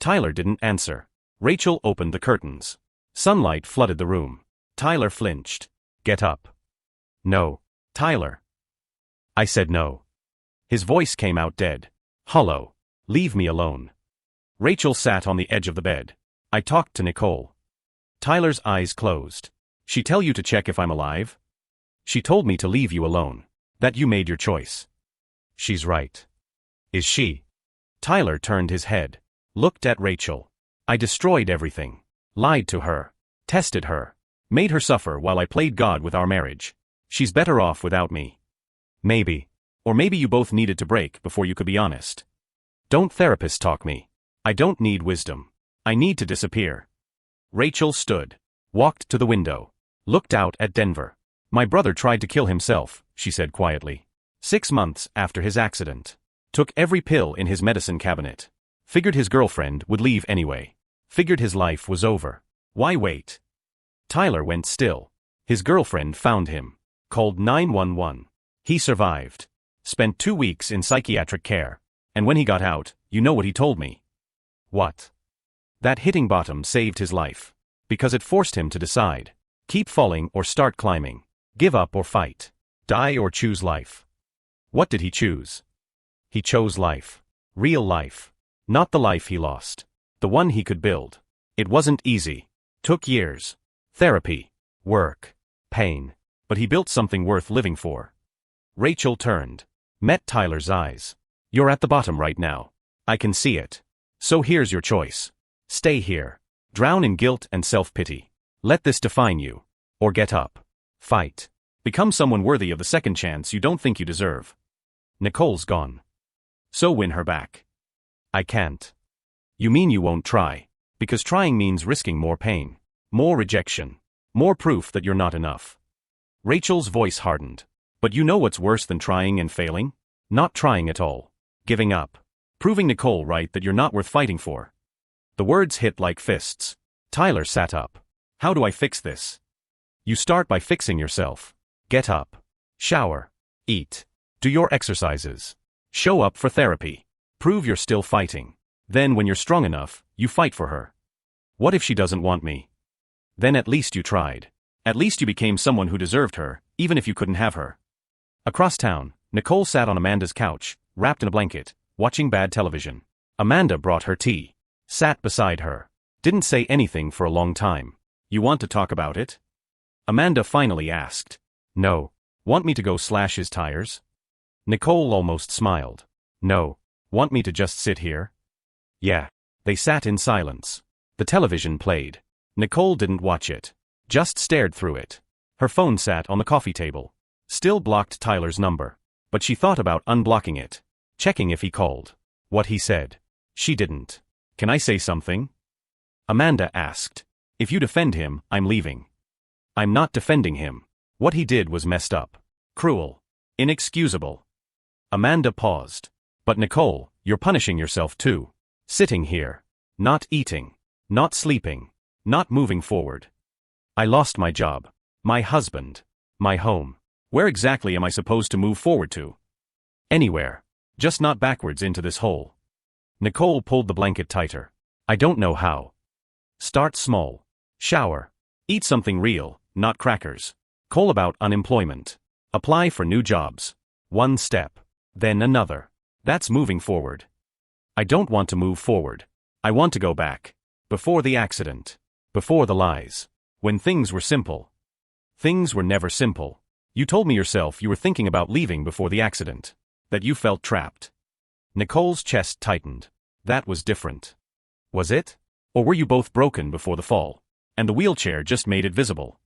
Tyler didn't answer. Rachel opened the curtains. Sunlight flooded the room. Tyler flinched. "Get up." "No. Tyler." "I said no." His voice came out dead. Hollow. "Leave me alone." Rachel sat on the edge of the bed. "I talked to Nicole." Tyler's eyes closed. "She tell you to check if I'm alive?" "She told me to leave you alone. That you made your choice." "She's right." "Is she?" Tyler turned his head. Looked at Rachel. "I destroyed everything. Lied to her. Tested her. Made her suffer while I played God with our marriage. She's better off without me." "Maybe. Or maybe you both needed to break before you could be honest." "Don't therapists talk me. I don't need wisdom. I need to disappear." Rachel stood. Walked to the window. Looked out at Denver. "My brother tried to kill himself," she said quietly. 6 months after his accident. Took every pill in his medicine cabinet. Figured his girlfriend would leave anyway. Figured his life was over. Why wait? Tyler went still. His girlfriend found him. Called 911. He survived. Spent 2 weeks in psychiatric care. And when he got out, you know what he told me. What? That hitting bottom saved his life. Because it forced him to decide. Keep falling or start climbing. Give up or fight. Die or choose life. What did he choose? He chose life. Real life. Not the life he lost. The one he could build. It wasn't easy. Took years. Therapy. Work. Pain. But he built something worth living for. Rachel turned. Met Tyler's eyes. "You're at the bottom right now. I can see it. So here's your choice. Stay here. Drown in guilt and self-pity. Let this define you. Or get up. Fight. Become someone worthy of the second chance you don't think you deserve." Nicole's gone. So win her back. "I can't." "You mean you won't try? Because trying means risking more pain. More rejection. More proof that you're not enough." Rachel's voice hardened. "But you know what's worse than trying and failing? Not trying at all. Giving up. Proving Nicole right that you're not worth fighting for." The words hit like fists. Tyler sat up. "How do I fix this?" "You start by fixing yourself. Get up. Shower. Eat. Do your exercises. Show up for therapy. Prove you're still fighting. Then when you're strong enough, you fight for her." "What if she doesn't want me?" "Then at least you tried. At least you became someone who deserved her, even if you couldn't have her." Across town, Nicole sat on Amanda's couch, wrapped in a blanket, watching bad television. Amanda brought her tea. Sat beside her. Didn't say anything for a long time. "You want to talk about it?" Amanda finally asked. "No. Want me to go slash his tires?" Nicole almost smiled. "No. Want me to just sit here?" "Yeah." They sat in silence. The television played. Nicole didn't watch it. Just stared through it. Her phone sat on the coffee table. Still blocked Tyler's number. But she thought about unblocking it. Checking if he called. What he said. She didn't. "Can I say something?" Amanda asked. "If you defend him, I'm leaving." "I'm not defending him. What he did was messed up. Cruel. Inexcusable." Amanda paused. "But Nicole, you're punishing yourself too. Sitting here. Not eating. Not sleeping. Not moving forward." "I lost my job. My husband. My home. Where exactly am I supposed to move forward to?" "Anywhere. Just not backwards into this hole." Nicole pulled the blanket tighter. "I don't know how." "Start small. Shower. Eat something real, not crackers. Call about unemployment. Apply for new jobs. One step. Then another. That's moving forward. I don't want to move forward. I want to go back. Before the accident. Before the lies. When things were simple. Things were never simple. You told me yourself you were thinking about leaving before the accident. That you felt trapped. Nicole's chest tightened. That was different. Was it? Or were you both broken before the fall? And the wheelchair just made it visible.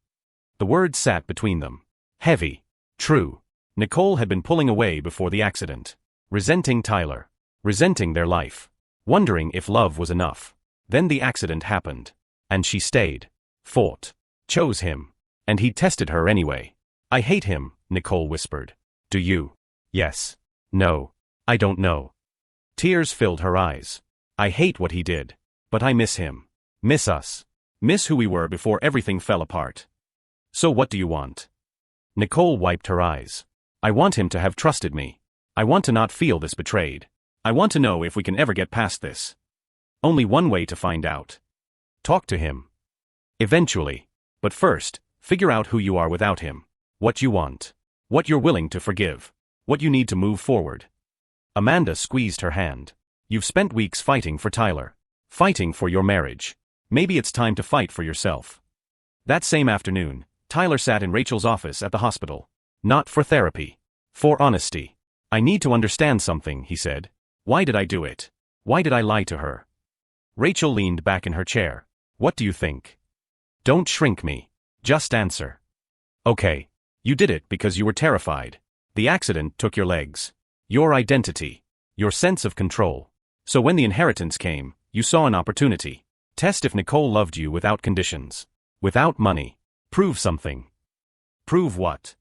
The words sat between them. Heavy. True. Nicole had been pulling away before the accident. Resenting Tyler. Resenting their life. Wondering if love was enough. Then the accident happened. And she stayed. Fought. Chose him. And he tested her anyway. I hate him, Nicole whispered. Do you? Yes. No. I don't know. Tears filled her eyes. I hate what he did. But I miss him. Miss us. Miss who we were before everything fell apart. So what do you want? Nicole wiped her eyes. I want him to have trusted me. I want to not feel this betrayed. I want to know if we can ever get past this. Only one way to find out. Talk to him. Eventually. But first, figure out who you are without him. What you want. What you're willing to forgive. What you need to move forward. Amanda squeezed her hand. You've spent weeks fighting for Tyler. Fighting for your marriage. Maybe it's time to fight for yourself. That same afternoon, Tyler sat in Rachel's office at the hospital. Not for therapy. For honesty. I need to understand something, he said. Why did I do it? Why did I lie to her? Rachel leaned back in her chair. What do you think? Don't shrink me. Just answer. Okay. You did it because you were terrified. The accident took your legs. Your identity. Your sense of control. So when the inheritance came, you saw an opportunity. Test if Nicole loved you without conditions. Without money. Prove something. Prove what?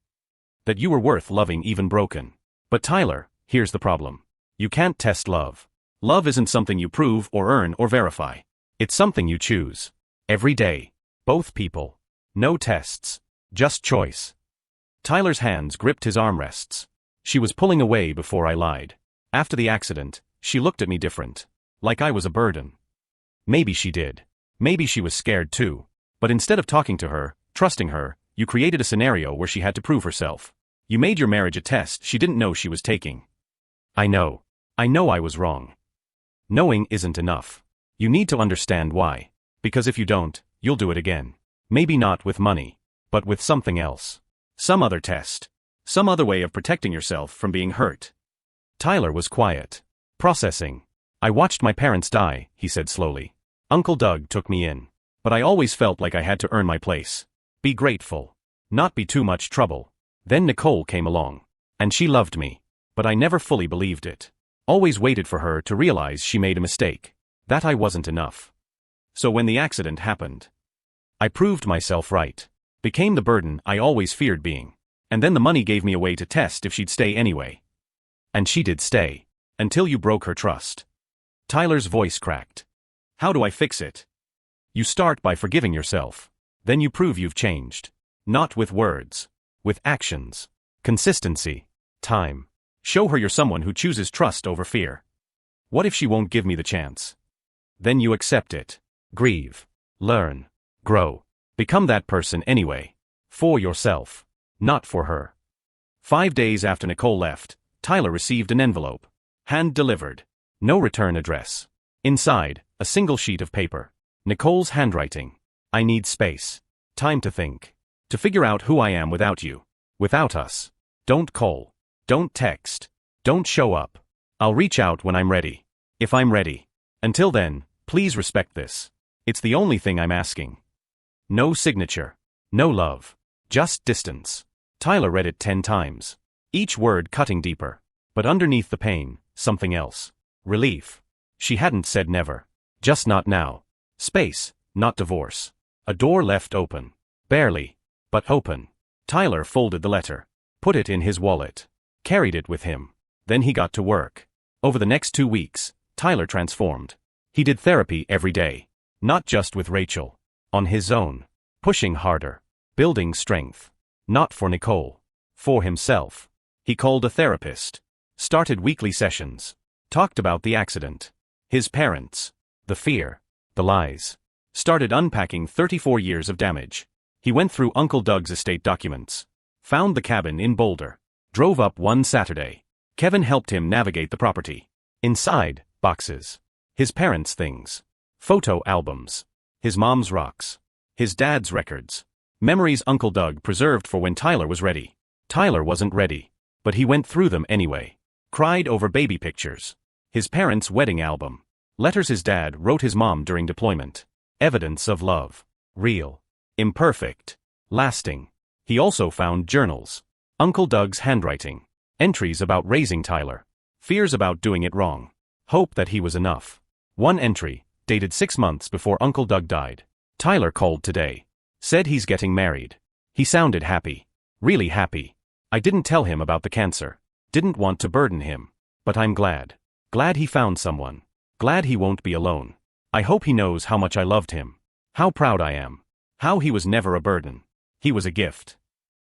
That you were worth loving even broken. But Tyler, here's the problem. You can't test love. Love isn't something you prove or earn or verify. It's something you choose. Every day. Both people. No tests. Just choice. Tyler's hands gripped his armrests. She was pulling away before I lied. After the accident, she looked at me different. Like I was a burden. Maybe she did. Maybe she was scared too. But instead of talking to her, trusting her, you created a scenario where she had to prove herself. You made your marriage a test she didn't know she was taking. I know. I know I was wrong. Knowing isn't enough. You need to understand why. Because if you don't, you'll do it again. Maybe not with money, but with something else. Some other test. Some other way of protecting yourself from being hurt. Tyler was quiet. Processing. I watched my parents die, he said slowly. Uncle Doug took me in. But I always felt like I had to earn my place. Be grateful. Not be too much trouble. Then Nicole came along. And she loved me. But I never fully believed it. Always waited for her to realize she made a mistake. That I wasn't enough. So when the accident happened, I proved myself right. Became the burden I always feared being. And then the money gave me a way to test if she'd stay anyway. And she did stay. Until you broke her trust. Tyler's voice cracked. How do I fix it? You start by forgiving yourself. Then you prove you've changed. Not with words. With actions. Consistency. Time. Show her you're someone who chooses trust over fear. What if she won't give me the chance? Then you accept it. Grieve. Learn. Grow. Become that person anyway. For yourself. Not for her. 5 days after Nicole left, Tyler received an envelope. Hand-delivered. No return address. Inside, a single sheet of paper. Nicole's handwriting. I need space. Time to think. To figure out who I am without you. Without us. Don't call. Don't text. Don't show up. I'll reach out when I'm ready. If I'm ready. Until then, please respect this. It's the only thing I'm asking. No signature. No love. Just distance. Tyler read it 10 times. Each word cutting deeper. But underneath the pain, something else. Relief. She hadn't said never. Just not now. Space, not divorce. A door left open. Barely. But open. Tyler folded the letter. Put it in his wallet. Carried it with him. Then he got to work. Over the next 2 weeks, Tyler transformed. He did therapy every day. Not just with Rachel. On his own. Pushing harder. Building strength. Not for Nicole. For himself. He called a therapist. Started weekly sessions. Talked about the accident. His parents. The fear. The lies. Started unpacking 34 years of damage. He went through Uncle Doug's estate documents. Found the cabin in Boulder. Drove up one Saturday. Kevin helped him navigate the property. Inside, boxes. His parents' things. Photo albums. His mom's rocks. His dad's records. Memories Uncle Doug preserved for when Tyler was ready. Tyler wasn't ready. But he went through them anyway. Cried over baby pictures. His parents' wedding album. Letters his dad wrote his mom during deployment. Evidence of love. Real. Imperfect. Lasting. He also found journals. Uncle Doug's handwriting. Entries about raising Tyler. Fears about doing it wrong. Hope that he was enough. One entry, dated 6 months before Uncle Doug died. Tyler called today. Said he's getting married. He sounded happy. Really happy. I didn't tell him about the cancer. Didn't want to burden him. But I'm glad. Glad he found someone. Glad he won't be alone. I hope he knows how much I loved him. How proud I am. How he was never a burden. He was a gift.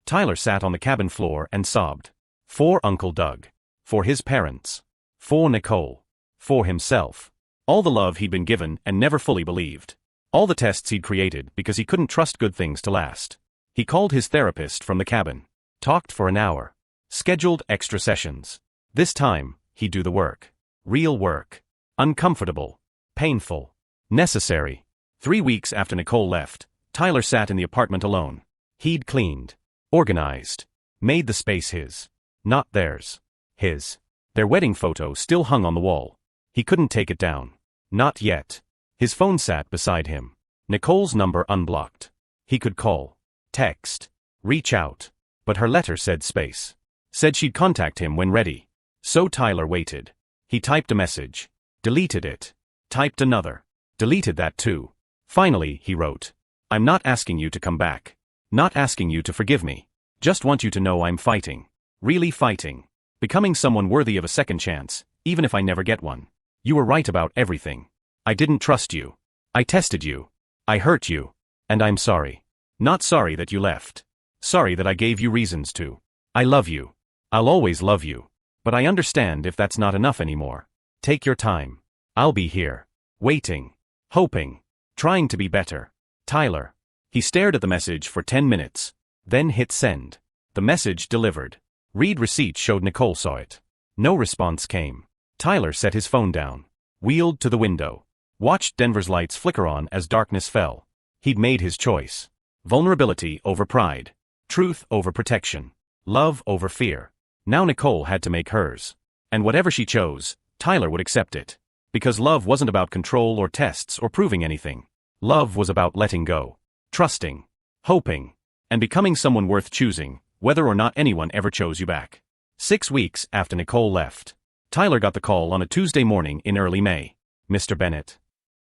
Tyler sat on the cabin floor and sobbed. For Uncle Doug. For his parents. For Nicole. For himself. All the love he'd been given and never fully believed. All the tests he'd created because he couldn't trust good things to last. He called his therapist from the cabin. Talked for an hour. Scheduled extra sessions. This time, he'd do the work. Real work. Uncomfortable. Painful. Necessary. 3 weeks after Nicole left, Tyler sat in the apartment alone. He'd cleaned. Organized. Made the space his. Not theirs. His. Their wedding photo still hung on the wall. He couldn't take it down. Not yet. His phone sat beside him. Nicole's number unblocked. He could call. Text. Reach out. But her letter said space. Said she'd contact him when ready. So Tyler waited. He typed a message. Deleted it. Typed another. Deleted that too. Finally, he wrote. I'm not asking you to come back. Not asking you to forgive me. Just want you to know I'm fighting. Really fighting. Becoming someone worthy of a second chance, even if I never get one. You were right about everything. I didn't trust you. I tested you. I hurt you. And I'm sorry. Not sorry that you left. Sorry that I gave you reasons to. I love you. I'll always love you. But I understand if that's not enough anymore. Take your time. I'll be here. Waiting. Hoping. Trying to be better. Tyler. He stared at the message for 10 minutes. Then hit send. The message delivered. Read receipt showed Nicole saw it. No response came. Tyler set his phone down. Wheeled to the window. Watched Denver's lights flicker on as darkness fell. He'd made his choice. Vulnerability over pride. Truth over protection. Love over fear. Now Nicole had to make hers. And whatever she chose, Tyler would accept it. Because love wasn't about control or tests or proving anything. Love was about letting go. Trusting. Hoping. And becoming someone worth choosing, whether or not anyone ever chose you back. 6 weeks after Nicole left, Tyler got the call on a Tuesday morning in early May. Mr. Bennett.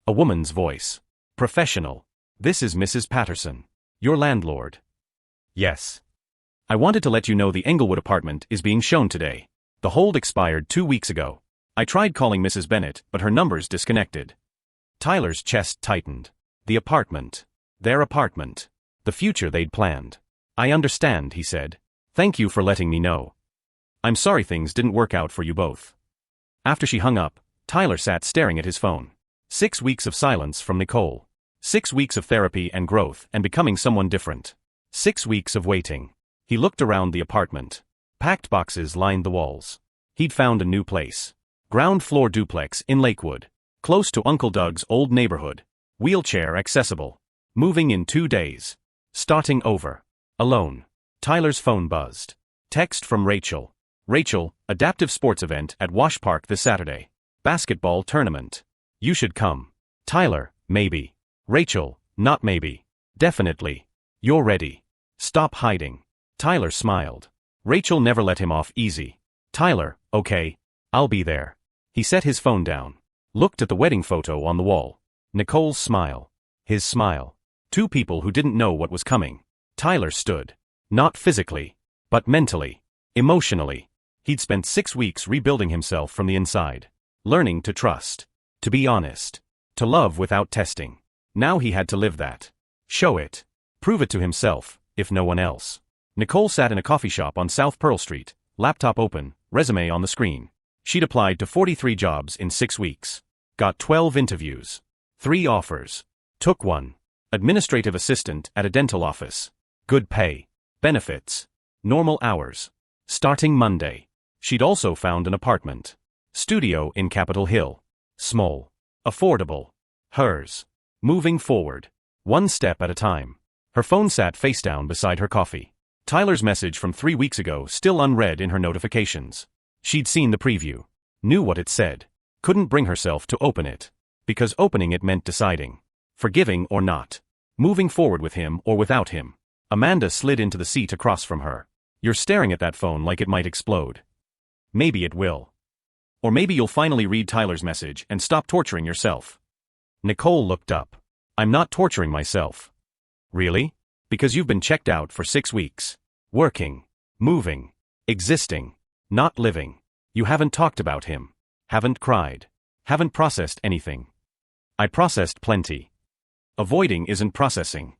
A woman's voice. Professional. This is Mrs. Patterson. Your landlord. Yes. I wanted to let you know the Englewood apartment is being shown today. The hold expired 2 weeks ago. I tried calling Mrs. Bennett, but her number's disconnected. Tyler's chest tightened. The apartment. Their apartment. The future they'd planned. I understand, he said. Thank you for letting me know. I'm sorry things didn't work out for you both. After she hung up, Tyler sat staring at his phone. 6 weeks of silence from Nicole. 6 weeks of therapy and growth and becoming someone different. 6 weeks of waiting. He looked around the apartment. Packed boxes lined the walls. He'd found a new place. Ground floor duplex in Lakewood. Close to Uncle Doug's old neighborhood. Wheelchair accessible. Moving in 2 days. Starting over. Alone. Tyler's phone buzzed. Text from Rachel. Rachel, adaptive sports event at Wash Park this Saturday. Basketball tournament. You should come. Tyler, maybe. Rachel, not maybe. Definitely. You're ready. Stop hiding. Tyler smiled. Rachel never let him off easy. Tyler, okay. I'll be there. He set his phone down. Looked at the wedding photo on the wall. Nicole's smile. His smile. 2 people who didn't know what was coming. Tyler stood. Not physically, but mentally. Emotionally. He'd spent 6 weeks rebuilding himself from the inside. Learning to trust. To be honest. To love without testing. Now he had to live that. Show it. Prove it to himself, if no one else. Nicole sat in a coffee shop on South Pearl Street, laptop open, resume on the screen. She'd applied to 43 jobs in 6 weeks. Got 12 interviews. 3 offers. Took one. Administrative assistant at a dental office. Good pay. Benefits. Normal hours. Starting Monday. She'd also found an apartment. Studio in Capitol Hill. Small. Affordable. Hers. Moving forward. One step at a time. Her phone sat face down beside her coffee. Tyler's message from 3 weeks ago still unread in her notifications. She'd seen the preview. Knew what it said. Couldn't bring herself to open it. Because opening it meant deciding. Forgiving or not. Moving forward with him or without him. Amanda slid into the seat across from her. You're staring at that phone like it might explode. Maybe it will. Or maybe you'll finally read Tyler's message and stop torturing yourself. Nicole looked up. I'm not torturing myself. Really? Because you've been checked out for 6 weeks. Working. Moving. Existing. Not living. You haven't talked about him. Haven't cried. Haven't processed anything. I processed plenty. Avoiding isn't processing.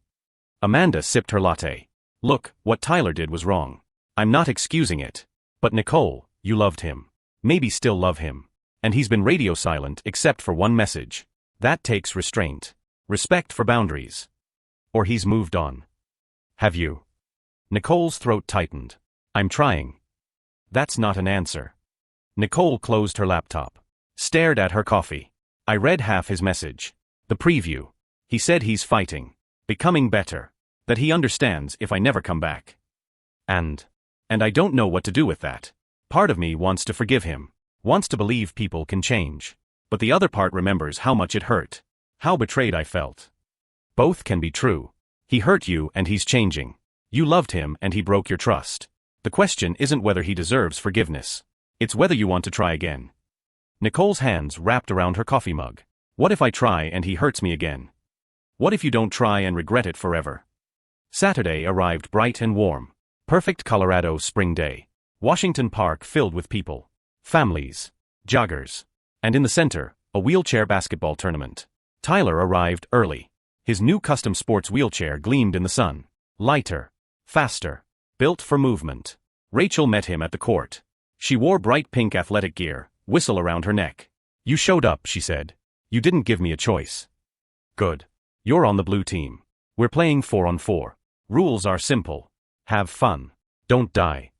Amanda sipped her latte. Look, what Tyler did was wrong. I'm not excusing it. But Nicole, you loved him. Maybe still love him. And he's been radio silent except for one message. That takes restraint. Respect for boundaries. Or he's moved on. Have you? Nicole's throat tightened. I'm trying. That's not an answer. Nicole closed her laptop. Stared at her coffee. I read half his message. The preview. He said he's fighting. Becoming better. That he understands if I never come back. And I don't know what to do with that. Part of me wants to forgive him. Wants to believe people can change. But the other part remembers how much it hurt. How betrayed I felt. Both can be true. He hurt you and he's changing. You loved him and he broke your trust. The question isn't whether he deserves forgiveness. It's whether you want to try again. Nicole's hands wrapped around her coffee mug. What if I try and he hurts me again? What if you don't try and regret it forever? Saturday arrived bright and warm. Perfect Colorado spring day. Washington Park filled with people. Families. Joggers. And in the center, a wheelchair basketball tournament. Tyler arrived early. His new custom sports wheelchair gleamed in the sun. Lighter. Faster. Built for movement. Rachel met him at the court. She wore bright pink athletic gear, whistle around her neck. You showed up, she said. You didn't give me a choice. Good. You're on the blue team. We're playing 4-on-4. Rules are simple. Have fun. Don't die.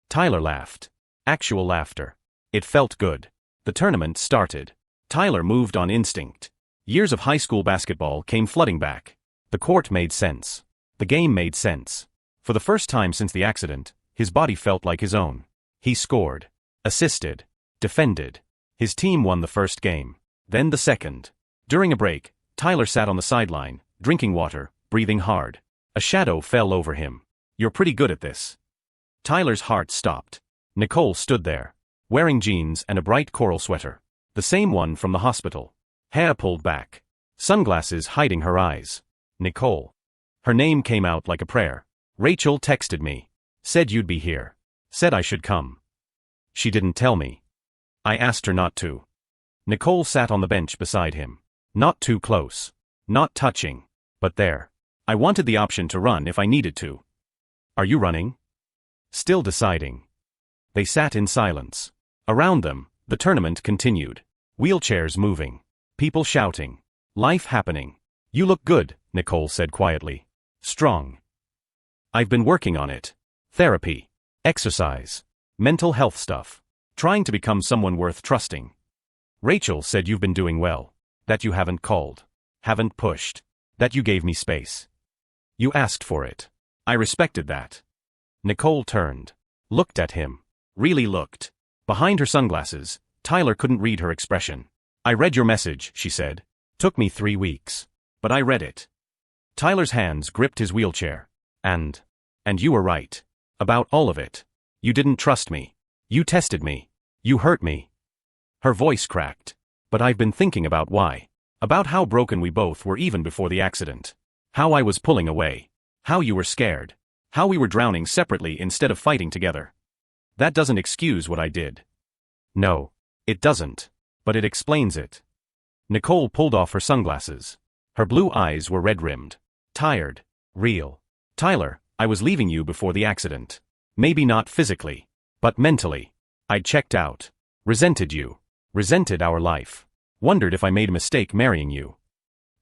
Tyler laughed. Actual laughter. It felt good. The tournament started. Tyler moved on instinct. Years of high school basketball came flooding back. The court made sense. The game made sense. For the first time since the accident, his body felt like his own. He scored. Assisted. Defended. His team won the first game. Then the second. During a break, Tyler sat on the sideline, drinking water, breathing hard. A shadow fell over him. You're pretty good at this. Tyler's heart stopped. Nicole stood there, wearing jeans and a bright coral sweater. The same one from the hospital. Hair pulled back. Sunglasses hiding her eyes. Nicole. Her name came out like a prayer. Rachel texted me. Said you'd be here. Said I should come. She didn't tell me. I asked her not to. Nicole sat on the bench beside him. Not too close. Not touching. But there. I wanted the option to run if I needed to. Are you running? Still deciding. They sat in silence. Around them, the tournament continued. Wheelchairs moving. People shouting. Life happening. You look good, Nicole said quietly. Strong. I've been working on it. Therapy. Exercise. Mental health stuff. Trying to become someone worth trusting. Rachel said you've been doing well. That you haven't called. Haven't pushed. That you gave me space. You asked for it. I respected that. Nicole turned. Looked at him. Really looked. Behind her sunglasses, Tyler couldn't read her expression. I read your message, she said. Took me 3 weeks. But I read it. Tyler's hands gripped his wheelchair. And you were right. About all of it. You didn't trust me. You tested me. You hurt me. Her voice cracked. But I've been thinking about why. About how broken we both were even before the accident. How I was pulling away. How you were scared. How we were drowning separately instead of fighting together. That doesn't excuse what I did. No, it doesn't. But it explains it. Nicole pulled off her sunglasses. Her blue eyes were red-rimmed. Tired. Real. Tyler, I was leaving you before the accident. Maybe not physically. But mentally. I'd checked out. Resented you. Resented our life. Wondered if I made a mistake marrying you.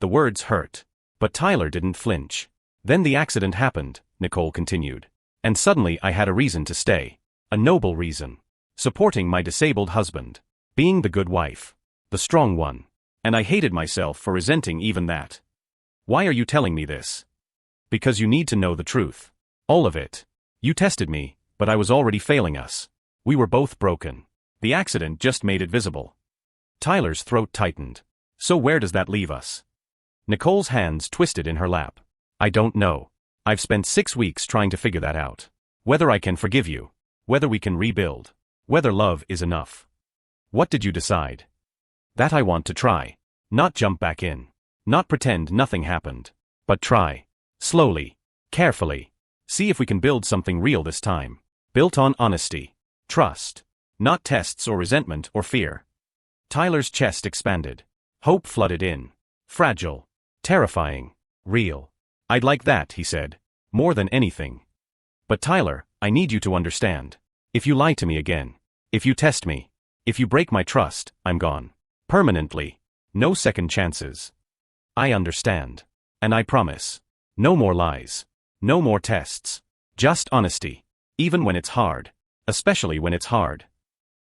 The words hurt. But Tyler didn't flinch. Then the accident happened, Nicole continued. And suddenly I had a reason to stay. A noble reason. Supporting my disabled husband. Being the good wife. The strong one. And I hated myself for resenting even that. Why are you telling me this? Because you need to know the truth. All of it. You tested me, but I was already failing us. We were both broken. The accident just made it visible. Tyler's throat tightened. So where does that leave us? Nicole's hands twisted in her lap. I don't know. I've spent 6 weeks trying to figure that out. Whether I can forgive you. Whether we can rebuild. Whether love is enough. What did you decide? That I want to try. Not jump back in. Not pretend nothing happened. But try. Slowly. Carefully. See if we can build something real this time. Built on honesty. Trust. Not tests or resentment or fear. Tyler's chest expanded. Hope flooded in. Fragile. Terrifying. Real. I'd like that, he said. More than anything. But Tyler, I need you to understand. If you lie to me again. If you test me. If you break my trust, I'm gone. Permanently. No second chances. I understand. And I promise. No more lies. No more tests. Just honesty. Even when it's hard. Especially when it's hard.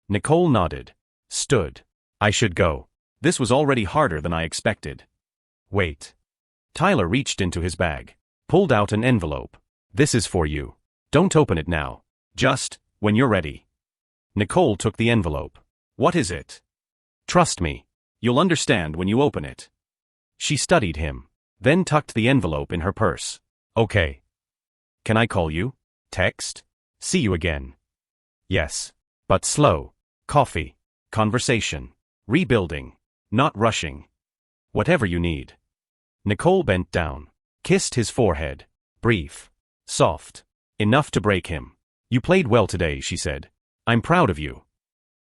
Nicole nodded. Stood. I should go. This was already harder than I expected. Wait. Tyler reached into his bag. Pulled out an envelope. This is for you. Don't open it now. Just, when you're ready. Nicole took the envelope. What is it? Trust me. You'll understand when you open it. She studied him. Then tucked the envelope in her purse. Okay. Can I call you? Text? See you again. Yes. But slow. Coffee. Conversation. Rebuilding. Not rushing. Whatever you need. Nicole bent down. Kissed his forehead. Brief. Soft. Enough to break him. You played well today, she said. I'm proud of you.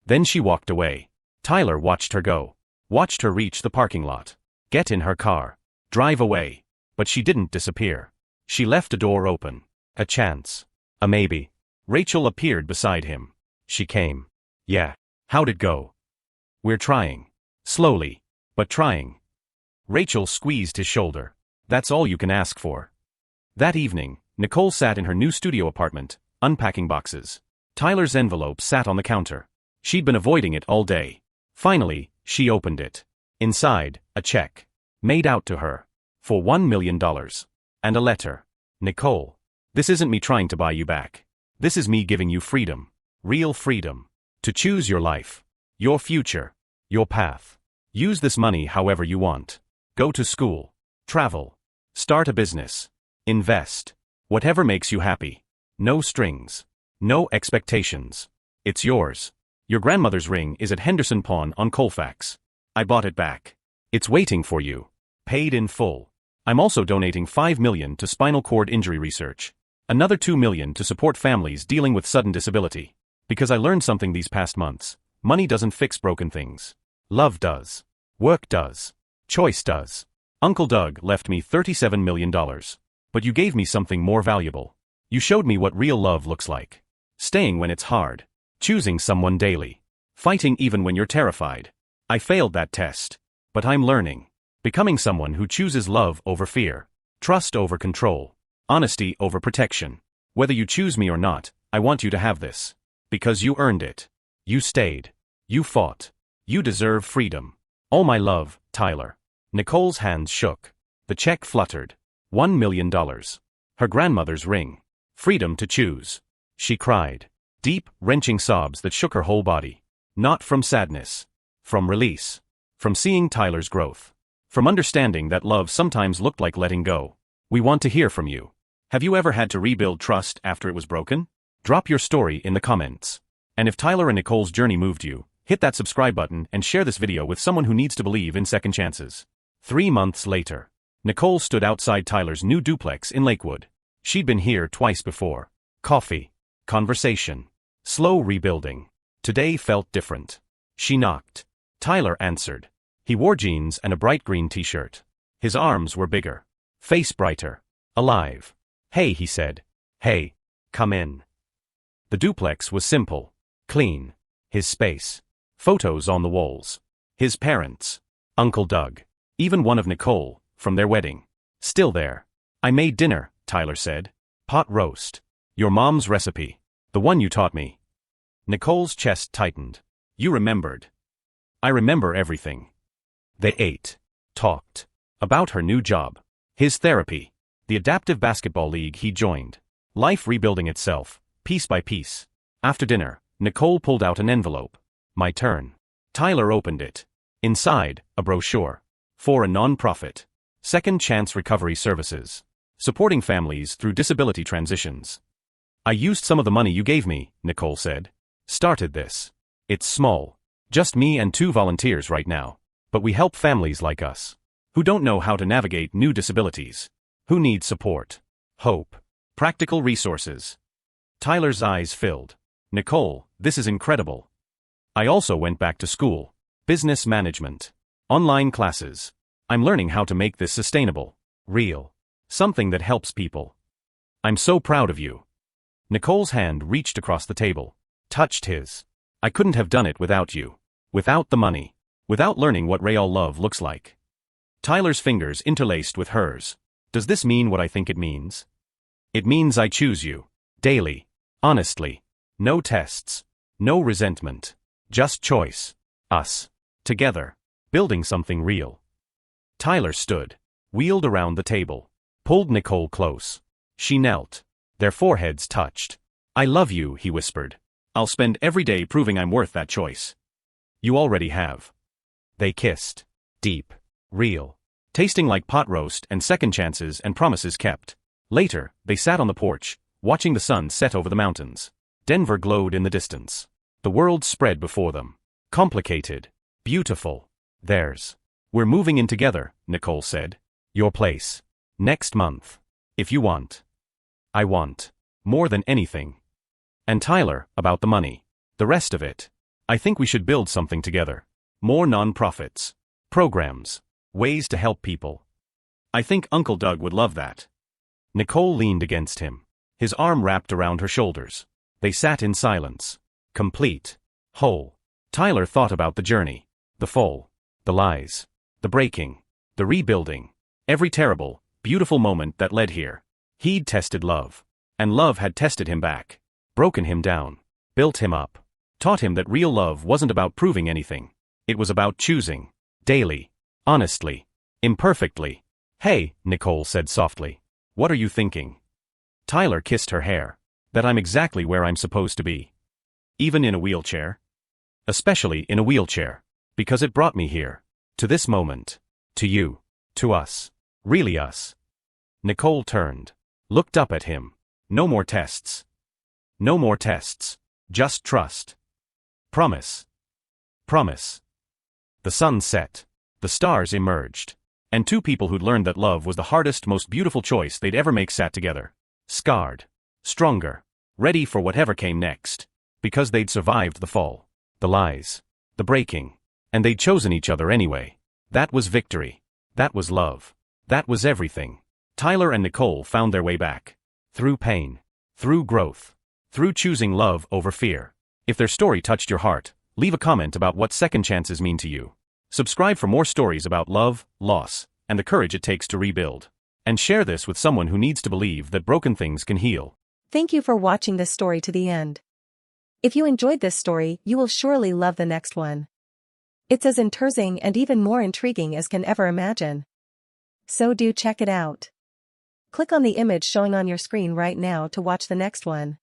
Then she walked away. Tyler watched her go. Watched her reach the parking lot. Get in her car. Drive away. But she didn't disappear. She left a door open. A chance. A maybe. Rachel appeared beside him. She came. Yeah. How'd it go? We're trying. Slowly. But trying. Rachel squeezed his shoulder. That's all you can ask for. That evening, Nicole sat in her new studio apartment, unpacking boxes. Tyler's envelope sat on the counter. She'd been avoiding it all day. Finally, she opened it. Inside, a check. Made out to her. For $1 million. And a letter. Nicole. This isn't me trying to buy you back. This is me giving you freedom. Real freedom. To choose your life. Your future. Your path. Use this money however you want. Go to school. Travel. Start a business. Invest. Whatever makes you happy. No strings. No expectations. It's yours. Your grandmother's ring is at Henderson Pawn on Colfax. I bought it back. It's waiting for you. Paid in full. I'm also donating $5 million to spinal cord injury research. Another $2 million to support families dealing with sudden disability. Because I learned something these past months. Money doesn't fix broken things. Love does. Work does. Choice does. Uncle Doug left me $37 million. But you gave me something more valuable. You showed me what real love looks like. Staying when it's hard. Choosing someone daily. Fighting even when you're terrified. I failed that test. But I'm learning. Becoming someone who chooses love over fear. Trust over control. Honesty over protection. Whether you choose me or not, I want you to have this. Because you earned it. You stayed. You fought. You deserve freedom. All my love, Tyler. Nicole's hands shook. The check fluttered. $1 million. Her grandmother's ring. Freedom to choose. She cried. Deep, wrenching sobs that shook her whole body. Not from sadness. From release. From seeing Tyler's growth. From understanding that love sometimes looked like letting go. We want to hear from you. Have you ever had to rebuild trust after it was broken? Drop your story in the comments. And if Tyler and Nicole's journey moved you, hit that subscribe button and share this video with someone who needs to believe in second chances. 3 months later. Nicole stood outside Tyler's new duplex in Lakewood. She'd been here twice before. Coffee. Conversation. Slow rebuilding. Today felt different. She knocked. Tyler answered. He wore jeans and a bright green t-shirt. His arms were bigger. Face brighter. Alive. Hey, he said. Hey. Come in. The duplex was simple. Clean. His space. Photos on the walls. His parents. Uncle Doug. Even one of Nicole, from their wedding. Still there. I made dinner, Tyler said. Pot roast. Your mom's recipe. The one you taught me. Nicole's chest tightened. You remembered. I remember everything. They ate. Talked. About her new job. His therapy. The adaptive basketball league he joined. Life rebuilding itself, piece by piece. After dinner, Nicole pulled out an envelope. My turn. Tyler opened it. Inside, a brochure. For a non-profit. Second Chance Recovery Services. Supporting families through disability transitions. I used some of the money you gave me, Nicole said. Started this. It's small. Just me and 2 volunteers right now. But we help families like us. Who don't know how to navigate new disabilities. Who need support. Hope. Practical resources. Tyler's eyes filled. Nicole, this is incredible. I also went back to school. Business management. Online classes. I'm learning how to make this sustainable. Real. Something that helps people. I'm so proud of you. Nicole's hand reached across the table. Touched his. I couldn't have done it without you. Without the money. Without learning what real love looks like. Tyler's fingers interlaced with hers. Does this mean what I think it means? It means I choose you. Daily. Honestly. No tests. No resentment. Just choice. Us. Together. Building something real. Tyler stood. Wheeled around the table. Pulled Nicole close. She knelt. Their foreheads touched. I love you, he whispered. I'll spend every day proving I'm worth that choice. You already have. They kissed. Deep. Real. Tasting like pot roast and second chances and promises kept. Later, they sat on the porch, watching the sun set over the mountains. Denver glowed in the distance. The world spread before them. Complicated. Beautiful. Theirs. We're moving in together, Nicole said. Your place. Next month. If you want. I want. More than anything. And Tyler, about the money. The rest of it. I think we should build something together. More non-profits. Programs. Ways to help people. I think Uncle Doug would love that. Nicole leaned against him. His arm wrapped around her shoulders. They sat in silence. Complete. Whole. Tyler thought about the journey. The fall. The lies. The breaking. The rebuilding. Every terrible, beautiful moment that led here. He'd tested love. And love had tested him back. Broken him down. Built him up. Taught him that real love wasn't about proving anything. It was about choosing. Daily. Honestly. Imperfectly. Hey, Nicole said softly. What are you thinking? Tyler kissed her hair. That I'm exactly where I'm supposed to be. Even in a wheelchair? Especially in a wheelchair. Because it brought me here. To this moment. To you. To us. Really us. Nicole turned. Looked up at him. No more tests. No more tests. Just trust. Promise. Promise. The sun set. The stars emerged. And 2 people who'd learned that love was the hardest, most beautiful choice they'd ever make sat together. Scarred. Stronger. Ready for whatever came next. Because they'd survived the fall. The lies. The breaking. And they'd chosen each other anyway. That was victory. That was love. That was everything. Tyler and Nicole found their way back. Through pain. Through growth. Through choosing love over fear. If their story touched your heart, leave a comment about what second chances mean to you. Subscribe for more stories about love, loss, and the courage it takes to rebuild. And share this with someone who needs to believe that broken things can heal. Thank you for watching this story to the end. If you enjoyed this story, you will surely love the next one. It's as interesting and even more intriguing as can ever imagine. So do check it out. Click on the image showing on your screen right now to watch the next one.